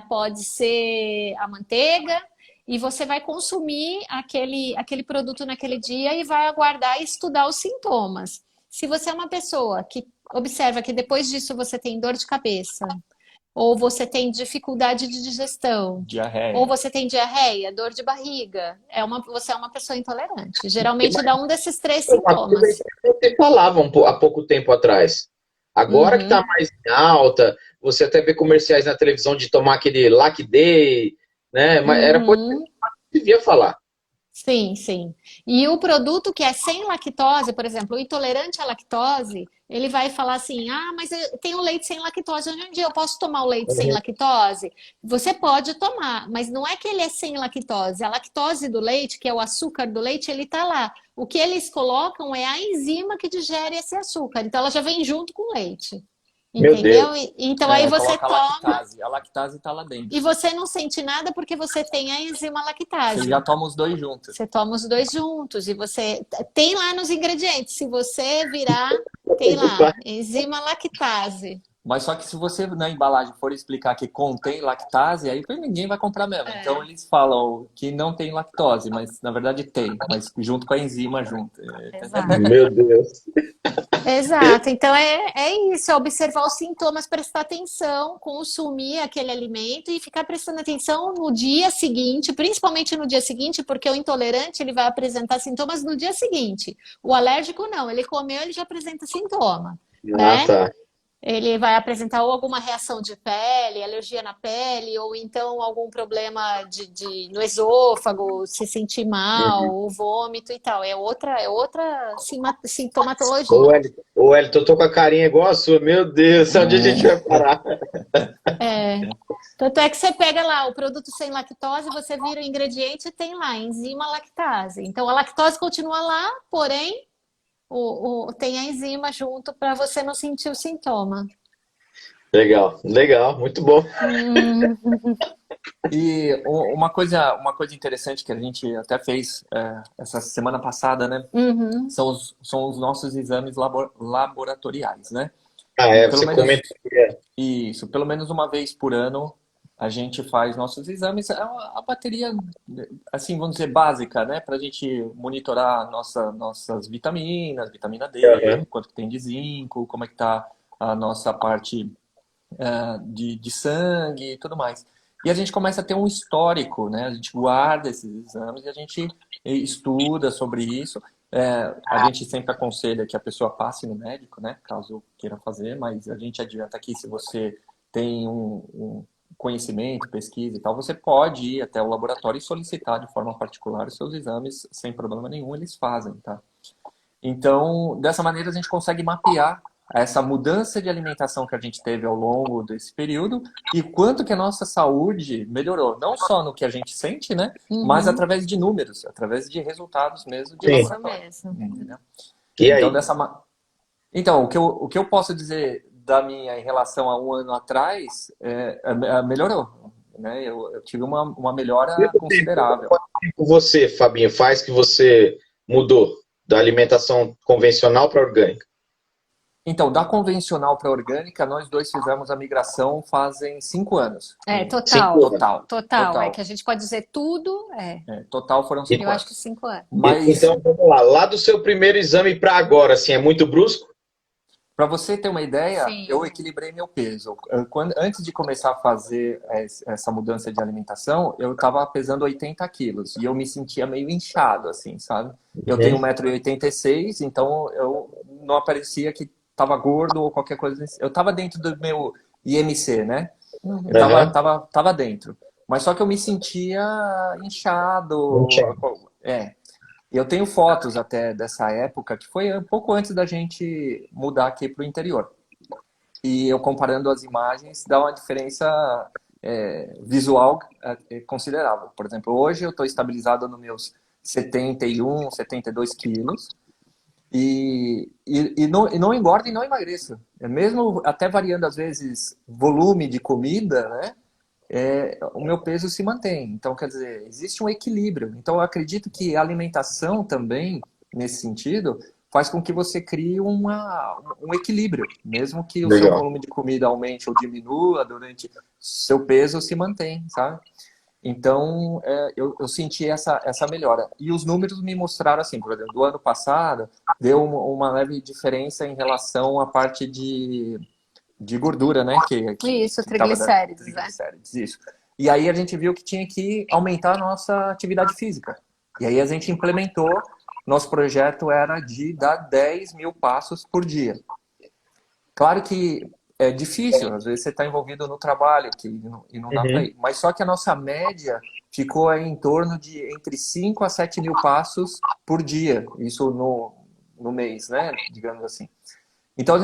pode ser a manteiga, e você vai consumir aquele produto naquele dia e vai aguardar e estudar os sintomas. Se você é uma pessoa que observa que depois disso você tem dor de cabeça, ou você tem dificuldade de digestão, Diarreia. ou você tem diarreia, dor de barriga, você é uma pessoa intolerante. Geralmente dá um desses 3 sintomas. Você falava há pouco tempo atrás. Agora que está mais em alta, você até vê comerciais na televisão de tomar aquele Lac Day, né? Mas era coisa que você devia falar. Sim, sim. E o produto que é sem lactose, por exemplo, o intolerante à lactose, ele vai falar assim: ah, mas eu tenho leite sem lactose. Hoje em dia eu posso tomar o leite sem lactose? Você pode tomar, mas não é que ele é sem lactose. A lactose do leite, que é o açúcar do leite, ele tá lá. O que eles colocam é a enzima que digere esse açúcar. Então ela já vem junto com o leite. Meu Entendeu? Deus. Então aí você toma a lactase está lá dentro. e você não sente nada porque você tem a enzima lactase. Você já toma os 2 juntos. Você toma os 2 juntos e você tem lá nos ingredientes. Se você virar, tem lá enzima lactase. Mas só que se você na embalagem for explicar que contém lactase, aí ninguém vai comprar mesmo. Então eles falam que não tem lactose, mas na verdade tem, mas junto com a enzima junto. Exato. Meu Deus. Exato. Então é isso, é observar os sintomas, prestar atenção, consumir aquele alimento e ficar prestando atenção no dia seguinte, principalmente no dia seguinte, porque o intolerante ele vai apresentar sintomas no dia seguinte. O alérgico não, ele comeu, ele já apresenta sintoma, né? Tá. ele vai apresentar ou alguma reação de pele, alergia na pele, ou então algum problema no esôfago, se sentir mal, Uhum. ou vômito e tal. É outra sintomatologia. Ô, Elton, eu tô com a carinha igual a sua. Meu Deus, onde a gente vai parar? É. Tanto é que você pega lá o produto sem lactose, você vira o ingrediente e tem lá enzima lactase. Então a lactose continua lá, porém tem a enzima junto para você não sentir o sintoma. Legal, legal, muito bom. Hum, E uma coisa interessante que a gente até fez essa semana passada, né? uhum. São os nossos exames laboratoriais, né? Ah, E você comentou. pelo menos uma vez por ano a gente faz nossos exames. É a bateria, assim, vamos dizer, básica, né? Para a gente monitorar nossas vitaminas, vitamina D, Aham. quanto que tem de zinco, como é que tá a nossa parte de sangue e tudo mais. E a gente começa a ter um histórico, né? A gente guarda esses exames e a gente estuda sobre isso. A gente sempre aconselha que a pessoa passe no médico, né? Caso queira fazer, mas a gente adianta aqui, se você tem um conhecimento, pesquisa e tal, você pode ir até o laboratório e solicitar de forma particular os seus exames, sem problema nenhum, eles fazem, tá? Então, dessa maneira, a gente consegue mapear essa mudança de alimentação que a gente teve ao longo desse período e quanto que a nossa saúde melhorou, não só no que a gente sente, né, mas Uhum. através de números, através de resultados mesmo de Sim. Isso laboratório, mesmo. entendeu? E Então, aí? então o que eu posso dizer da minha em relação a um ano atrás melhorou, né? Eu tive uma melhora Quanto considerável. tempo você, Fabinho, faz que você mudou da alimentação convencional para orgânica? Então, da convencional para a orgânica, nós dois fizemos a migração fazem 5 anos. Total. 5 anos. Total, Total. É que a total. gente pode dizer tudo. Total foram E- Eu cinco acho que anos. 5 anos. Mas, Então, vamos lá. Lá do seu primeiro exame para agora, assim, é muito brusco? para você ter uma ideia, eu Sim. equilibrei meu peso. Antes de começar a fazer essa mudança de alimentação, eu estava pesando 80 quilos e eu me sentia meio inchado, assim, sabe? Eu tenho Uhum. 1,86 m, então eu não parecia que estava gordo ou qualquer coisa. Eu estava dentro do meu IMC, né? Eu Uhum. tava, Aham. tava, tava dentro. Mas só que eu me sentia inchado. Entendi. É. Eu tenho fotos até dessa época, que foi um pouco antes da gente mudar aqui para o interior. E eu comparando as imagens, dá uma diferença visual considerável. Por exemplo, hoje eu estou estabilizado nos meus 71, 72 quilos. E não engordo e não emagreço. Mesmo até variando, às vezes, volume de comida, né? O meu peso se mantém. Então, quer dizer, existe um equilíbrio. Então, eu acredito que a alimentação também, nesse sentido, faz com que você crie um equilíbrio. Mesmo que o seu Legal. volume de comida aumente ou diminua, seu peso se mantém, sabe? Então, eu senti essa melhora. E os números me mostraram assim, por exemplo, do ano passado, deu uma leve diferença em relação à parte de gordura, né? Isso, Que estava da triglicéridos, né? triglicérides, isso. E aí a gente viu que tinha que aumentar a nossa atividade física. E aí a gente implementou, nosso projeto era de dar 10 mil passos por dia. Claro que é difícil, às vezes você está envolvido no trabalho e não dá para Uhum. ir. Mas só que a nossa média ficou aí em torno de entre 5 a 7 mil passos por dia, isso no mês, né? Digamos assim. Então,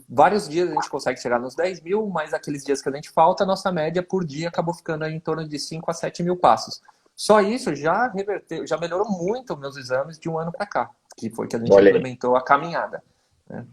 vários dias a gente consegue chegar nos 10 mil, mas aqueles dias que a gente falta, a nossa média por dia acabou ficando aí em torno de 5 a 7 mil passos. Só isso já reverteu, já melhorou muito meus exames de um ano para cá, que foi que a gente Olha aí. implementou a caminhada, né?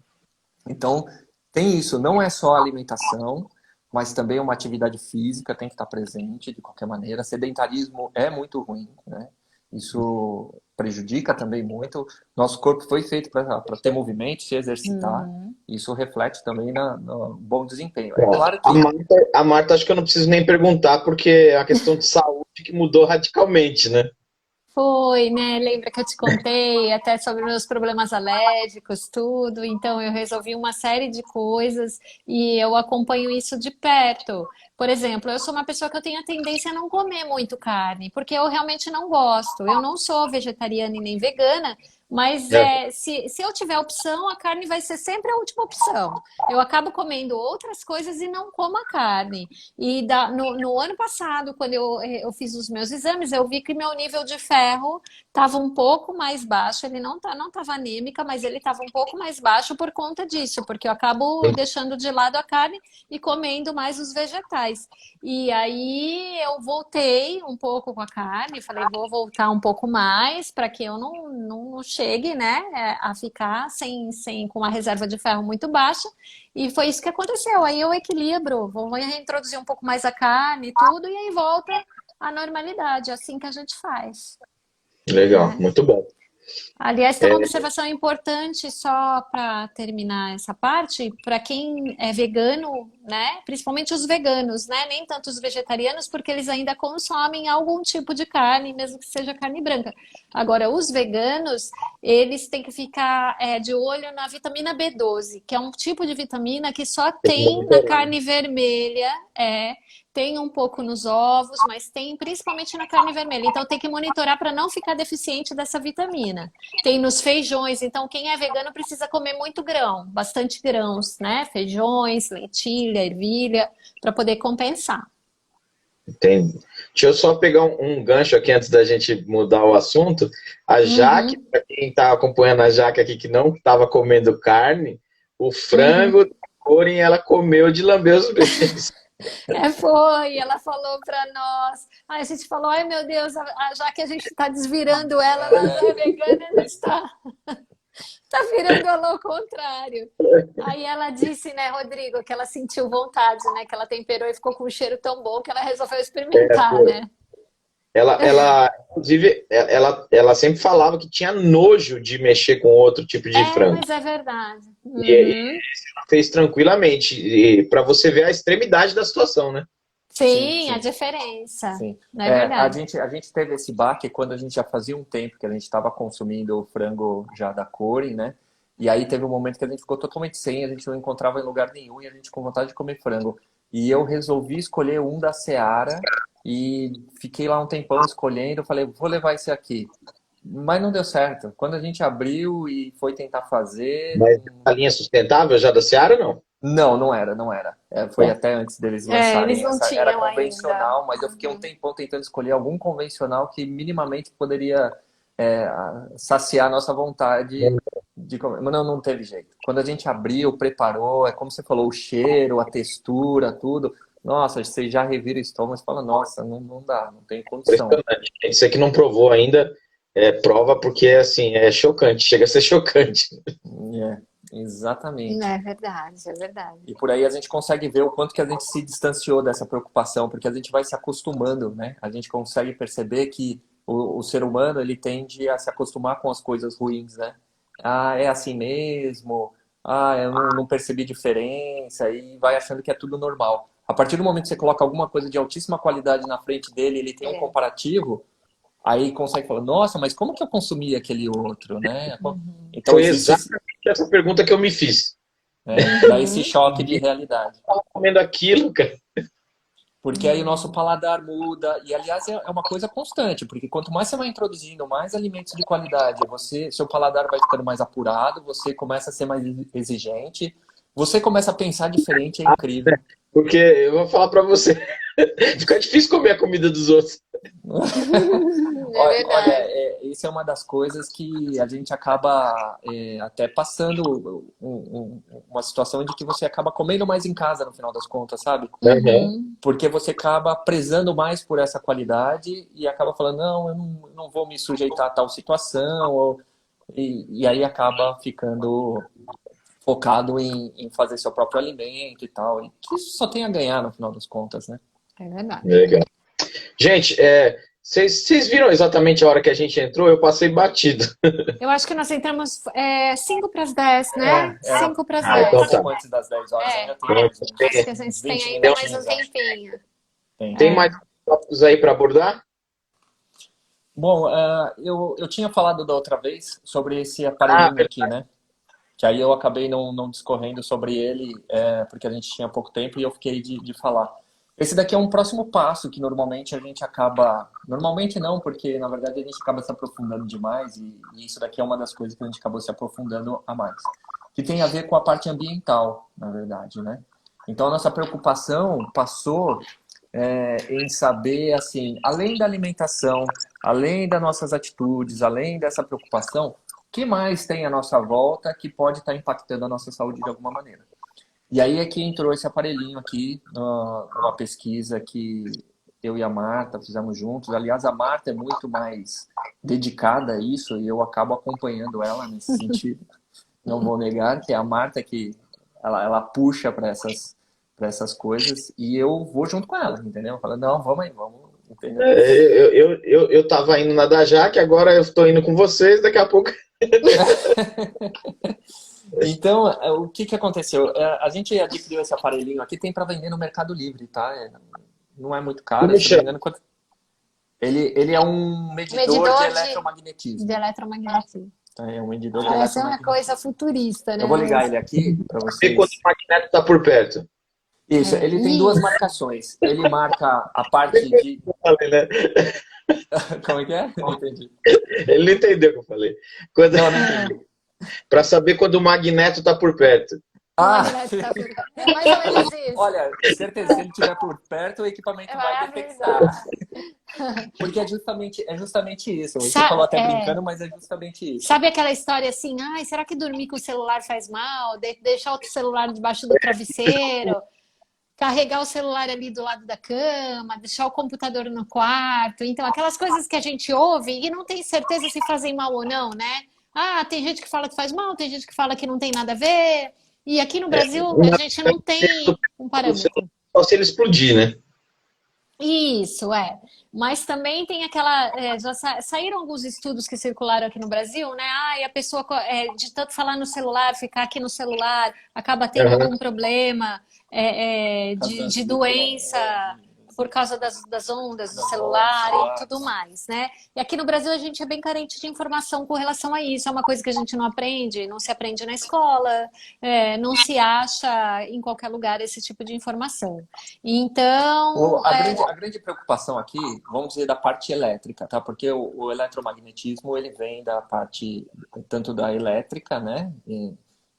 Então, tem isso, não é só a alimentação, mas também uma atividade física tem que estar presente de qualquer maneira. Sedentarismo é muito ruim, né? Isso prejudica também muito. Nosso corpo foi feito para ter movimento, se exercitar. Uhum. Isso reflete também no bom desempenho. É Bom, claro a que Marta, a Marta acho que eu não preciso nem perguntar, porque é a questão de saúde que mudou radicalmente, né? Foi, né? Lembra que eu te contei até sobre meus problemas alérgicos, tudo. Então, eu resolvi uma série de coisas e eu acompanho isso de perto. Por exemplo, eu sou uma pessoa que eu tenho a tendência a não comer muito carne, porque eu realmente não gosto. Eu não sou vegetariana e nem vegana, Mas se eu tiver opção, a carne vai ser sempre a última opção. Eu acabo comendo outras coisas e não como a carne. E no ano passado, quando eu fiz os meus exames, eu vi que meu nível de ferro estava um pouco mais baixo. Ele não estava anêmica, mas ele estava um pouco mais baixo por conta disso, porque eu acabo deixando de lado a carne e comendo mais os vegetais. E aí eu voltei um pouco com a carne, falei, vou voltar um pouco mais para que eu não chegue, né, a ficar com uma reserva de ferro muito baixa. E foi isso que aconteceu. Aí eu equilibro, vou reintroduzir um pouco mais a carne e tudo, e aí volta à normalidade, é assim que a gente faz. Legal, Né? muito bom. Aliás, tem uma observação importante só para terminar essa parte, para quem é vegano, né? Principalmente os veganos, né? Nem tanto os vegetarianos, porque eles ainda consomem algum tipo de carne, mesmo que seja carne branca. Agora, os veganos, eles têm que ficar de olho na vitamina B12, que é um tipo de vitamina que só tem na carne vermelha, tem um pouco nos ovos, mas tem principalmente na carne vermelha. Então tem que monitorar para não ficar deficiente dessa vitamina. Tem nos feijões, então quem é vegano precisa comer muito grão, bastante grãos, né? Feijões, lentilha, ervilha, para poder compensar. Entendi. Deixa eu só pegar um gancho aqui antes da gente mudar o assunto. A Jaque, para quem está acompanhando a Jaque aqui que não estava comendo carne, o frango da Corin ela comeu de lamber os beijos. Foi, ela falou para nós. Aí a gente falou, ai meu Deus, já que a gente está desvirando ela não é vegana, a gente tá virando ela ao contrário. Aí ela disse, né, Rodrigo, que ela sentiu vontade, né, que ela temperou e ficou com um cheiro tão bom que ela resolveu experimentar, né? Inclusive, ela sempre falava que tinha nojo de mexer com outro tipo de frango. Mas é verdade. E ela fez tranquilamente, para você ver a extremidade da situação, né? Sim, a diferença. Sim. Não é verdade? A gente teve esse baque quando a gente já fazia um tempo que a gente estava consumindo o frango já da Corin, né? E aí teve um momento que a gente ficou totalmente sem, a gente não encontrava em lugar nenhum e a gente com vontade de comer frango. E eu resolvi escolher um da Seara e fiquei lá um tempão escolhendo, falei, vou levar esse aqui. Mas não deu certo. Quando a gente abriu e foi tentar fazer... Mas a linha sustentável já da Seara, não? Não era. Foi até antes deles lançarem. Eles não tinham Era convencional, ainda. mas eu fiquei um tempão tentando escolher algum convencional que minimamente poderia saciar a nossa vontade de comer. Mas não teve jeito. Quando a gente abriu, preparou, é como você falou, o cheiro, a textura, tudo. Nossa, você já revira o estômago e fala, nossa, não dá, não tem condição. Você que não provou ainda, prova porque assim, é chocante, chega a ser chocante. Exatamente. É verdade, é verdade. E por aí a gente consegue ver o quanto que a gente se distanciou dessa preocupação, porque a gente vai se acostumando, né? A gente consegue perceber que o ser humano, ele tende a se acostumar com as coisas ruins, né? Ah, é assim mesmo. Ah, eu não percebi diferença. E vai achando que é tudo normal. A partir do momento que você coloca alguma coisa de altíssima qualidade na frente dele, ele tem um comparativo, aí consegue falar, nossa, mas como que eu consumi aquele outro, né? Então, foi exatamente essa pergunta que eu me fiz. Dá esse choque de realidade. Eu tava comendo aquilo, cara. Porque aí o nosso paladar muda. E, aliás, é uma coisa constante. Porque quanto mais você vai introduzindo mais alimentos de qualidade, seu paladar vai ficando mais apurado, você começa a ser mais exigente, você começa a pensar diferente, é incrível. Porque eu vou falar pra você, fica difícil comer a comida dos outros. Olha, isso é uma das coisas que a gente acaba até passando uma situação de que você acaba comendo mais em casa no final das contas, sabe? Porque você acaba prezando mais por essa qualidade e acaba falando, não, eu não vou me sujeitar a tal situação, e aí acaba ficando focado em fazer seu próprio alimento e tal. E que isso só tem a ganhar no final das contas, né? É verdade. Legal. Gente, vocês viram exatamente a hora que a gente entrou? Eu passei batido. Eu acho que nós entramos 5 para as 10, né? 5 para as 10. Então tá. Antes das 10 horas ainda Acho que a gente tem ainda mais um tempinho. Tem mais tópicos aí para abordar? Bom, eu tinha falado da outra vez sobre esse aparelhinho aqui, né? Que aí eu acabei não discorrendo sobre ele, porque a gente tinha pouco tempo e eu fiquei de falar. Esse daqui é um próximo passo que normalmente a gente acaba... Normalmente não, porque na verdade a gente acaba se aprofundando demais e isso daqui é uma das coisas que a gente acabou se aprofundando a mais. Que tem a ver com a parte ambiental, na verdade, né? Então a nossa preocupação passou em saber, assim, além da alimentação, além das nossas atitudes, além dessa preocupação, o que mais tem à nossa volta que pode estar impactando a nossa saúde de alguma maneira? E aí é que entrou esse aparelhinho aqui, numa pesquisa que eu e a Marta fizemos juntos. Aliás, a Marta é muito mais dedicada a isso e eu acabo acompanhando ela nesse sentido. Não vou negar que é a Marta que ela puxa para essas coisas e eu vou junto com ela, entendeu? Falando, não, vamos aí, vamos, entendeu? Eu tava indo na da Jaque, agora eu estou indo com vocês, daqui a pouco... Então, o que aconteceu? A gente adquiriu esse aparelhinho aqui, tem para vender no Mercado Livre, tá? Não é muito caro, se não me engano, ele é um medidor de eletromagnetismo. De eletromagnetismo. É um medidor de Essa é eletromagnetismo. uma coisa futurista, né? Eu vou ligar ele aqui para vocês. E quando o magneto está por perto? Isso, ele tem duas marcações. Ele marca a parte de... Como é que é? Não entendi. Ele não entendeu o que eu falei. Quando... Não entendi. Para saber quando o magneto está por perto. Ah, é mais ou menos isso. Olha, certeza, se ele estiver por perto, o equipamento vai detectar. Porque é justamente isso. Você falou até brincando, mas é justamente isso. Sabe aquela história assim, ai, será que dormir com o celular faz mal? Deixar o celular debaixo do travesseiro? Carregar o celular ali do lado da cama, deixar o computador no quarto. Então, aquelas coisas que a gente ouve e não tem certeza se fazem mal ou não, né? Ah, tem gente que fala que faz mal, tem gente que fala que não tem nada a ver. E aqui no Brasil a gente não tem um parâmetro. Só se ele explodir, né? Isso, é. Mas também tem aquela... já saíram alguns estudos que circularam aqui no Brasil, né? Ah, e a pessoa, de tanto falar no celular, ficar aqui no celular, acaba tendo algum problema de doença por causa das ondas do celular e tudo mais, né? E aqui no Brasil a gente é bem carente de informação com relação a isso. É uma coisa que a gente não aprende, não se aprende na escola, não se acha em qualquer lugar esse tipo de informação. Então... A grande preocupação aqui, vamos dizer, da parte elétrica, tá? Porque o eletromagnetismo, ele vem da parte tanto da elétrica, né?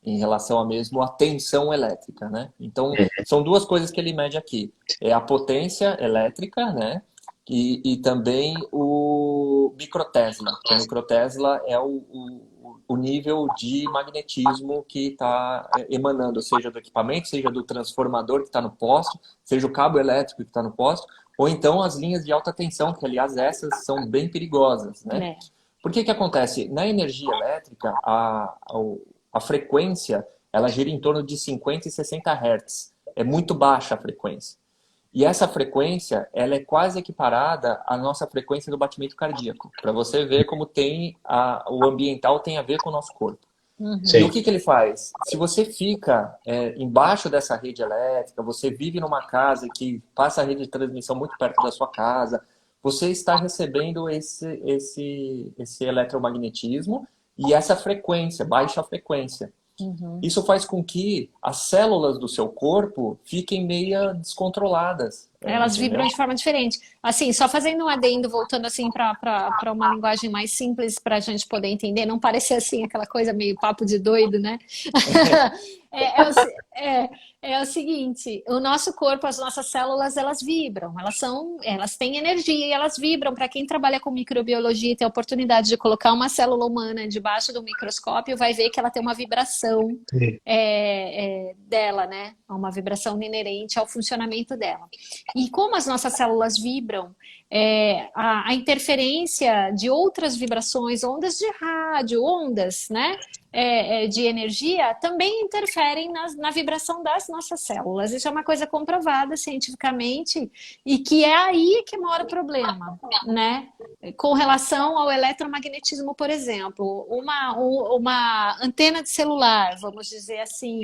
Em relação a mesmo a tensão elétrica, né? Então, são duas coisas que ele mede aqui. É a potência elétrica, né? E também o microtesla. O microtesla é o nível de magnetismo que está emanando, seja do equipamento, seja do transformador que está no poste, seja o cabo elétrico que está no poste, ou então as linhas de alta tensão, que, aliás, essas são bem perigosas, né? Por que acontece? Na energia elétrica, a frequência, ela gira em torno de 50 e 60 Hz. É muito baixa a frequência. E essa frequência, ela é quase equiparada à nossa frequência do batimento cardíaco. Para você ver como o ambiental tem a ver com o nosso corpo. E o que ele faz? Se você fica embaixo dessa rede elétrica, você vive numa casa que passa a rede de transmissão muito perto da sua casa, você está recebendo esse eletromagnetismo e essa frequência, baixa frequência. Isso faz com que as células do seu corpo fiquem meio descontroladas. Elas vibram de forma diferente. Assim, só fazendo um adendo, voltando assim para uma linguagem mais simples para a gente poder entender, não parecer assim aquela coisa meio papo de doido, né? É o seguinte, o nosso corpo, as nossas células, elas vibram, elas têm energia e elas vibram. Para quem trabalha com microbiologia e tem a oportunidade de colocar uma célula humana debaixo do microscópio, vai ver que ela tem uma vibração dela, né? Uma vibração inerente ao funcionamento dela. E como as nossas células vibram, a interferência de outras vibrações, ondas de rádio, ondas, né? De energia também interferem na vibração das nossas células. Isso é uma coisa comprovada cientificamente e que é aí que mora o problema, né? Com relação ao eletromagnetismo, por exemplo, uma antena de celular, vamos dizer assim,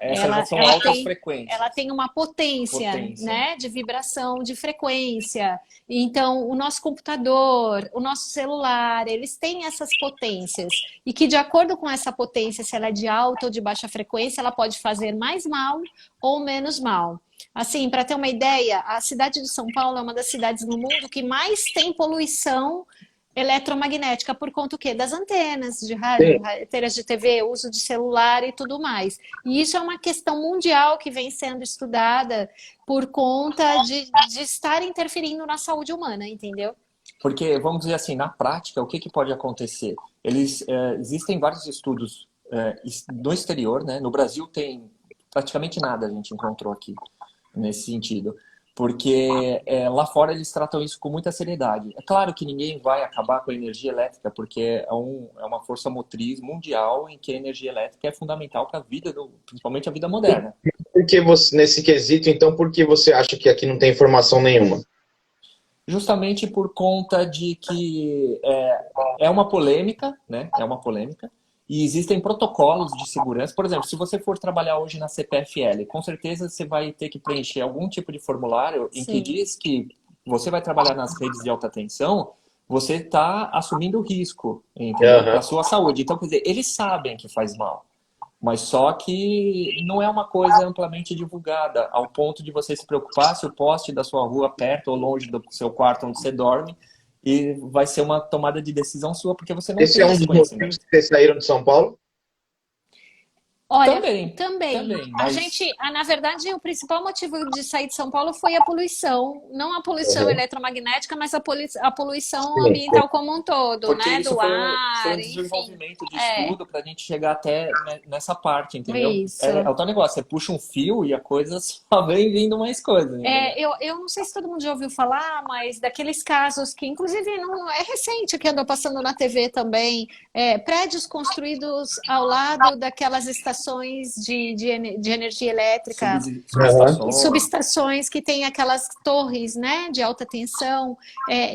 essas são altas frequências. Ela tem uma potência. Né, de vibração, de frequência. Então, o nosso computador, o nosso celular, eles têm essas potências. E que, de acordo com essa potência, se ela é de alta ou de baixa frequência, ela pode fazer mais mal ou menos mal. Assim, para ter uma ideia, a cidade de São Paulo é uma das cidades no mundo que mais tem poluição eletromagnética por conta o quê? Das antenas de rádio, Sim. antenas de TV, uso de celular e tudo mais. E isso é uma questão mundial que vem sendo estudada por conta de estar interferindo na saúde humana, entendeu? Porque, vamos dizer assim, na prática, o que que pode acontecer? Existem vários estudos no exterior, né? No Brasil tem praticamente nada a gente encontrou aqui nesse sentido. Porque lá fora eles tratam isso com muita seriedade. É claro que ninguém vai acabar com a energia elétrica, porque é uma força motriz mundial em que a energia elétrica é fundamental para a vida, principalmente a vida moderna. Por que você, nesse quesito, então, por que você acha que aqui não tem informação nenhuma? Justamente por conta de que é uma polêmica, né? É uma polêmica. E existem protocolos de segurança. Por exemplo, se você for trabalhar hoje na CPFL, com certeza você vai ter que preencher algum tipo de formulário em que diz que você vai trabalhar nas redes de alta tensão, você está assumindo risco, entendeu? Para a sua saúde. Então, quer dizer, eles sabem que faz mal. Mas só que não é uma coisa amplamente divulgada, ao ponto de você se preocupar se o poste da sua rua perto ou longe do seu quarto onde você dorme, e vai ser uma tomada de decisão sua, porque você não Esse tem é um esse dos conhecimento. motivos que vocês saíram de São Paulo? Olha, Também, A mas gente, na verdade, o principal motivo de sair de São Paulo foi a poluição. Não a poluição eletromagnética, mas a poluição Sim. ambiental como um todo, porque né? isso Do foi ar, um enfim. desenvolvimento de estudo para a gente chegar até nessa parte, entendeu? Isso. É o tal negócio, você puxa um fio e a coisa só vem vindo mais coisa. Eu não sei se todo mundo já ouviu falar, mas daqueles casos que, inclusive, não é recente, que andou passando na TV também, prédios construídos ao lado daquelas estações de energia elétrica, subestações que tem aquelas torres, né, de alta tensão.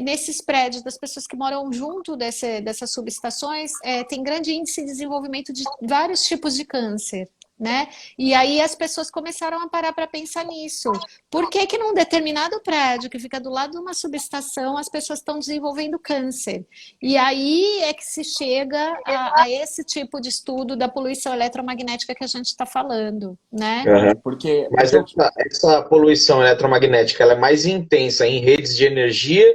Nesses prédios, das pessoas que moram junto dessas subestações, tem grande índice de desenvolvimento de vários tipos de câncer. Né? E aí as pessoas começaram a parar para pensar nisso. Por que que num determinado prédio que fica do lado de uma subestação as pessoas estão desenvolvendo câncer? E aí é que se chega a esse tipo de estudo da poluição eletromagnética que a gente está falando, né? Mas essa poluição eletromagnética ela é mais intensa em redes de energia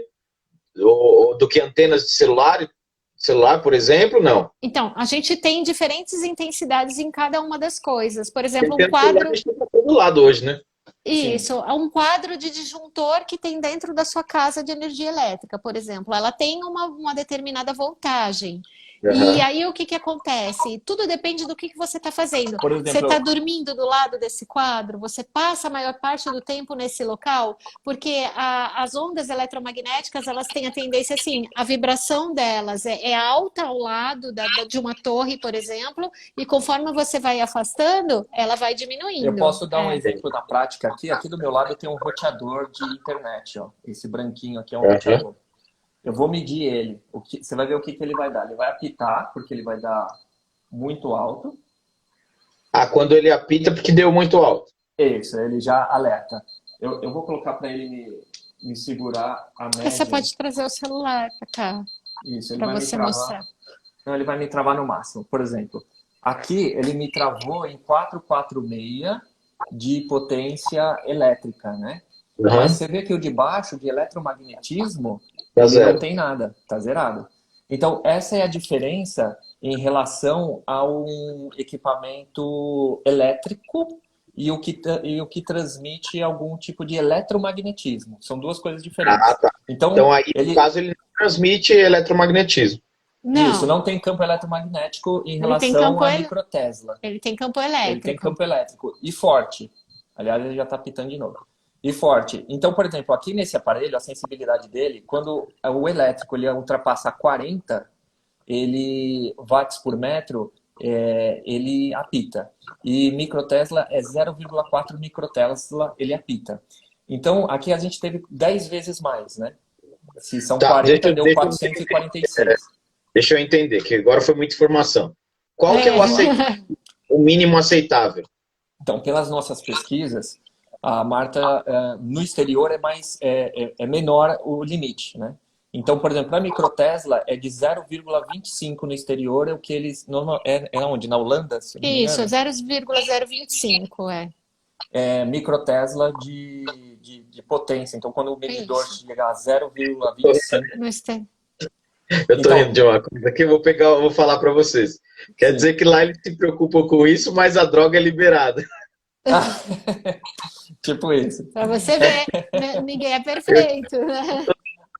do que antenas de celular, por exemplo, não? Então, a gente tem diferentes intensidades em cada uma das coisas. Por exemplo, um quadro... A gente está todo lado hoje, né? Isso, é um quadro de disjuntor que tem dentro da sua casa de energia elétrica, por exemplo. Ela tem uma determinada voltagem. E aí o que acontece? Tudo depende do que você está fazendo. Por exemplo, você está dormindo do lado desse quadro? Você passa a maior parte do tempo nesse local? Porque as ondas eletromagnéticas, elas têm a tendência, assim, a vibração delas é alta ao lado de uma torre, por exemplo, e conforme você vai afastando, ela vai diminuindo. Eu posso dar um exemplo na prática aqui. Aqui do meu lado tem um roteador de internet, ó. Esse branquinho aqui é um roteador. Eu vou medir ele. Você vai ver o que ele vai dar. Ele vai apitar, porque ele vai dar muito alto. Quando ele apita, porque deu muito alto. Isso, ele já alerta. Eu vou colocar para ele me segurar a média. Você pode trazer o celular para cá. Isso, ele para vai você me travar. mostrar. Não, ele vai me travar no máximo. Por exemplo, aqui ele me travou em 446 de potência elétrica, né? Mas você vê que o de baixo, de eletromagnetismo, ele não tem nada, tá zerado. Então, essa é a diferença em relação a um equipamento elétrico e o que transmite algum tipo de eletromagnetismo. São duas coisas diferentes. Tá. Então aí, no caso, ele não transmite eletromagnetismo. Não. Isso, não tem campo eletromagnético em relação a microtesla. Ele tem campo elétrico. Ele tem campo elétrico. E forte. Aliás, ele já está pitando de novo. E forte. Então, por exemplo, aqui nesse aparelho, a sensibilidade dele, quando o elétrico ele ultrapassa 40 watts por metro, ele apita. E microtesla é 0,4 microtesla, ele apita. Então, aqui a gente teve 10 vezes mais, né? Se são 40, deu 446. Deixa eu entender, que agora foi muita informação. Qual que é o mínimo aceitável? Então, pelas nossas pesquisas, a Marta, no exterior é menor o limite, né? Então, por exemplo, a microtesla é de 0,25 no exterior, é o que eles... É onde? Na Holanda? Isso, 0,025, microtesla de potência. Então, quando o medidor Isso. chega a 0,25... Mas tem- Eu tô Então, rindo de uma coisa que eu vou falar para vocês. Quer sim. dizer que lá eles se preocupam com isso, mas a droga é liberada. Tipo isso. Pra você ver, né, ninguém é perfeito, né?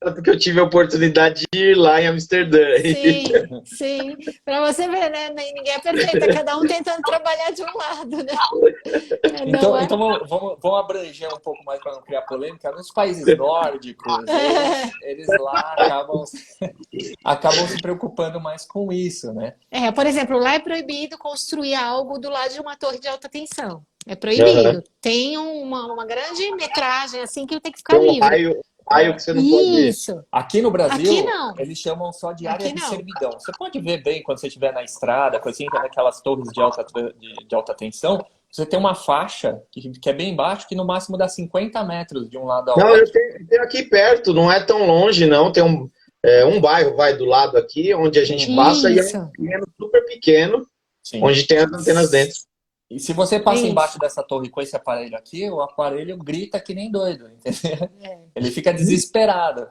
Porque eu tive a oportunidade de ir lá em Amsterdã. Sim, sim. Para você ver, né? Ninguém é perfeito, é cada um tentando trabalhar de um lado, né? Não Então, é? então vamos abranger um pouco mais para não criar polêmica. Nos países nórdicos, eles lá acabam se preocupando mais com isso, né? Por exemplo, lá é proibido construir algo do lado de uma torre de alta tensão. É Aham. proibido. Tem uma grande metragem assim que tem que ficar Tem um livre. raio que você não pode ir. Isso. Aqui no Brasil, Aqui não. eles chamam só de área Aqui de não. servidão. Você pode ver bem quando você estiver na estrada, coisa assim, naquelas torres de alta tensão, você tem uma faixa que é bem baixo, que no máximo dá 50 metros de um lado ao Não, outro. eu tenho aqui perto, não é tão longe, não. Tem um bairro, vai do lado aqui, onde a gente passa, e é Isso. um terreno super pequeno, Sim. onde tem as antenas dentro. E se você passa Isso. embaixo dessa torre com esse aparelho aqui, o aparelho grita que nem doido, entendeu? É. Ele fica desesperado.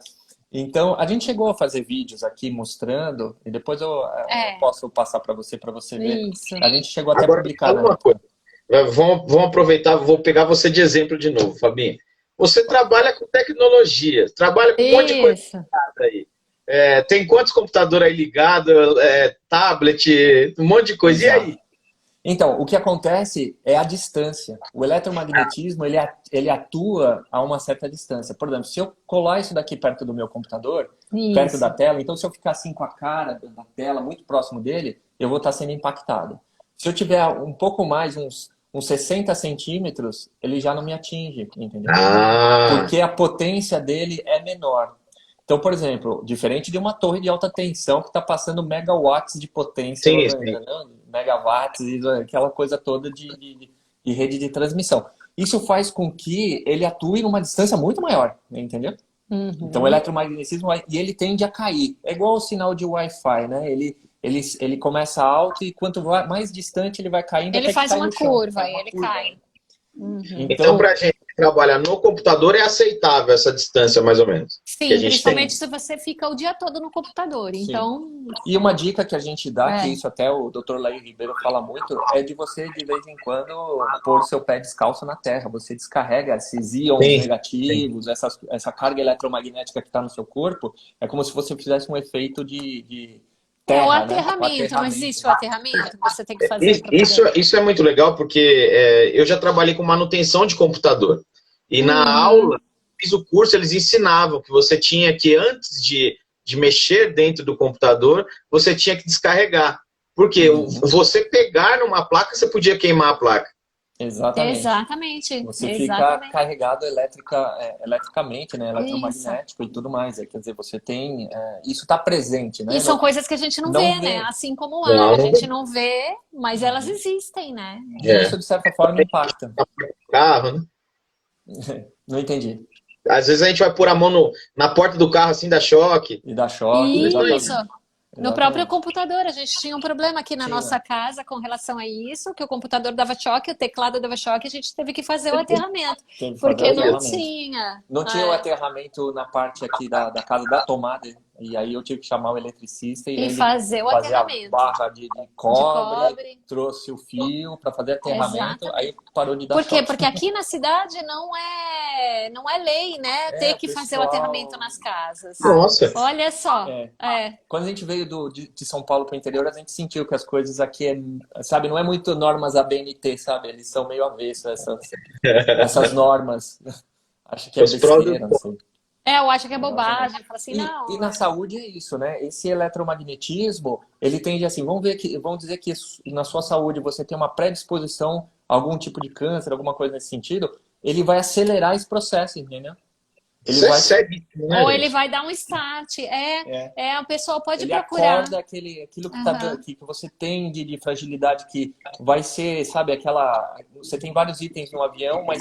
Então, a gente chegou a fazer vídeos aqui mostrando, e depois eu posso passar para você ver. Isso. A gente chegou até a Agora, publicar fala na uma coisa. Vamos aproveitar, vou pegar você de exemplo de novo, Fabinho. Você trabalha com tecnologia, trabalha com um monte de coisa Isso. aí. Tem quantos computadores aí ligados, tablet, um monte de coisa. E aí? Então, o que acontece é a distância. O eletromagnetismo, ele atua a uma certa distância. Por exemplo, se eu colar isso daqui perto do meu computador, perto Isso. da tela, então se eu ficar assim com a cara da tela muito próximo dele, eu vou estar sendo impactado. Se eu tiver um pouco mais, uns 60 centímetros, ele já não me atinge, entendeu? Porque a potência dele é menor. Então, por exemplo, diferente de uma torre de alta tensão que está passando megawatts de potência, Sim, megawatts, aquela coisa toda de rede de transmissão. Isso faz com que ele atue numa distância muito maior, entendeu? Uhum. Então, o eletromagnetismo, e ele tende a cair. É igual o sinal de Wi-Fi, né? Ele começa alto e quanto mais distante ele vai caindo, Ele até que faz cai uma no chão. curva Faz e uma ele curva. cai. Uhum. Então, para a gente trabalhar no computador, é aceitável essa distância, mais ou menos. Sim, que a gente principalmente tem. se você fica o dia todo no computador. Sim. Então, E uma dica que a gente dá, que isso até o Dr. Laí Ribeiro fala muito, é de você, de vez em quando, pôr seu pé descalço na terra. Você descarrega esses íons negativos, essa carga eletromagnética que está no seu corpo. É como se você fizesse um efeito de terra, o né? aterramento, não existe o aterramento? Você tem que fazer para Isso é muito legal, porque eu já trabalhei com manutenção de computador. E na aula, fiz o curso, eles ensinavam que você tinha que, antes de mexer dentro do computador, você tinha que descarregar. Porque você pegar numa placa, você podia queimar a placa. Exatamente. Você fica carregado eletricamente, né? Eletromagnético e tudo mais. Quer dizer, você tem... isso está presente, né? E são coisas que a gente não vê, né? Assim como o ar, a gente não vê, mas elas existem, né? Isso, de certa forma, impacta. Carro, né? Não entendi. Às vezes a gente vai pôr a mão na porta do carro, assim, dá choque. E dá choque. Isso. No próprio computador, a gente tinha um problema aqui na nossa casa com relação a isso, que o computador dava choque, o teclado dava choque, a gente teve que fazer o aterramento, porque não tinha. Não tinha o aterramento na parte aqui da casa da tomada, e aí eu tive que chamar o eletricista e fazer o aterramento. A barra de cobre, trouxe o fio para fazer aterramento, aí parou de dar choque. Por quê? choque. Porque aqui na cidade não é lei, né? Ter que fazer o aterramento nas casas. Nossa! Olha só. Quando a gente veio de São Paulo para o interior, a gente sentiu que as coisas aqui, sabe, não é muito normas ABNT, sabe? Eles são meio avessos, essas normas. Acho que é besteira, não sei. Eu acho que é bobagem. Fala assim, não. E na saúde é isso, né? Esse eletromagnetismo, ele tende assim, vamos dizer que na sua saúde você tem uma predisposição a algum tipo de câncer, alguma coisa nesse sentido, ele vai acelerar esse processo, entendeu? Ele Isso é vai, sério, né, Ou ele gente? vai dar um start. A pessoa pode ele procurar. acorda aquilo que, Aham. que você tem de fragilidade, que vai ser, sabe, aquela. Você tem vários itens no avião, mas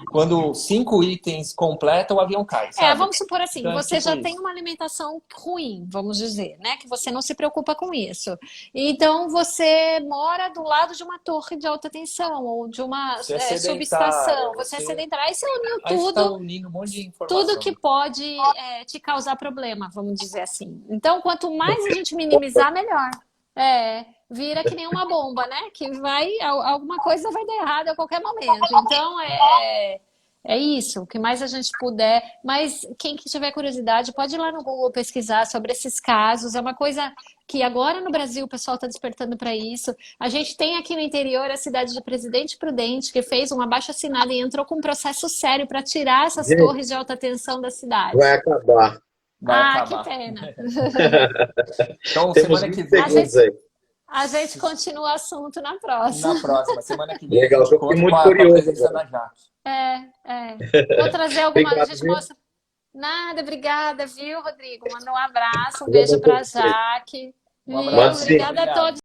quando 5 itens completam, o avião cai, sabe? Vamos supor assim, Então é você tipo já tem isso. uma alimentação ruim, vamos dizer, né? Que você não se preocupa com isso. Então você mora do lado de uma torre de alta tensão ou de uma Você é subestação, sedentário, você é você. sedentário. Aí você uniu Aí você está tudo, unindo um monte de tudo informação, que né? pode te causar problema, vamos dizer assim. Então, quanto mais a gente minimizar, melhor. Vira que nem uma bomba, né? Que alguma coisa vai dar errado a qualquer momento. Então, é isso, o que mais a gente puder. Mas quem que tiver curiosidade, pode ir lá no Google pesquisar sobre esses casos. É uma coisa que agora no Brasil o pessoal está despertando para isso. A gente tem aqui no interior a cidade de Presidente Prudente, que fez um abaixo-assinado e entrou com um processo sério para tirar essas Gente, torres de alta tensão da cidade. vai acabar. Vai Que acabar. pena. Então, Temos semana que 20 vem. segundos aí. A gente continua o assunto na Na próxima. próxima, semana que vem, a Legal, gente eu fiquei conta muito com a curioso presença agora. da Jaque. Vou trazer alguma. A Obrigado, gente viu? mostra. Nada, obrigada, viu, Rodrigo? Manda um abraço, um Eu beijo vou para curtir. Jaque. Um Viu? Mando abraço, sim. muito Obrigada a obrigado. todos.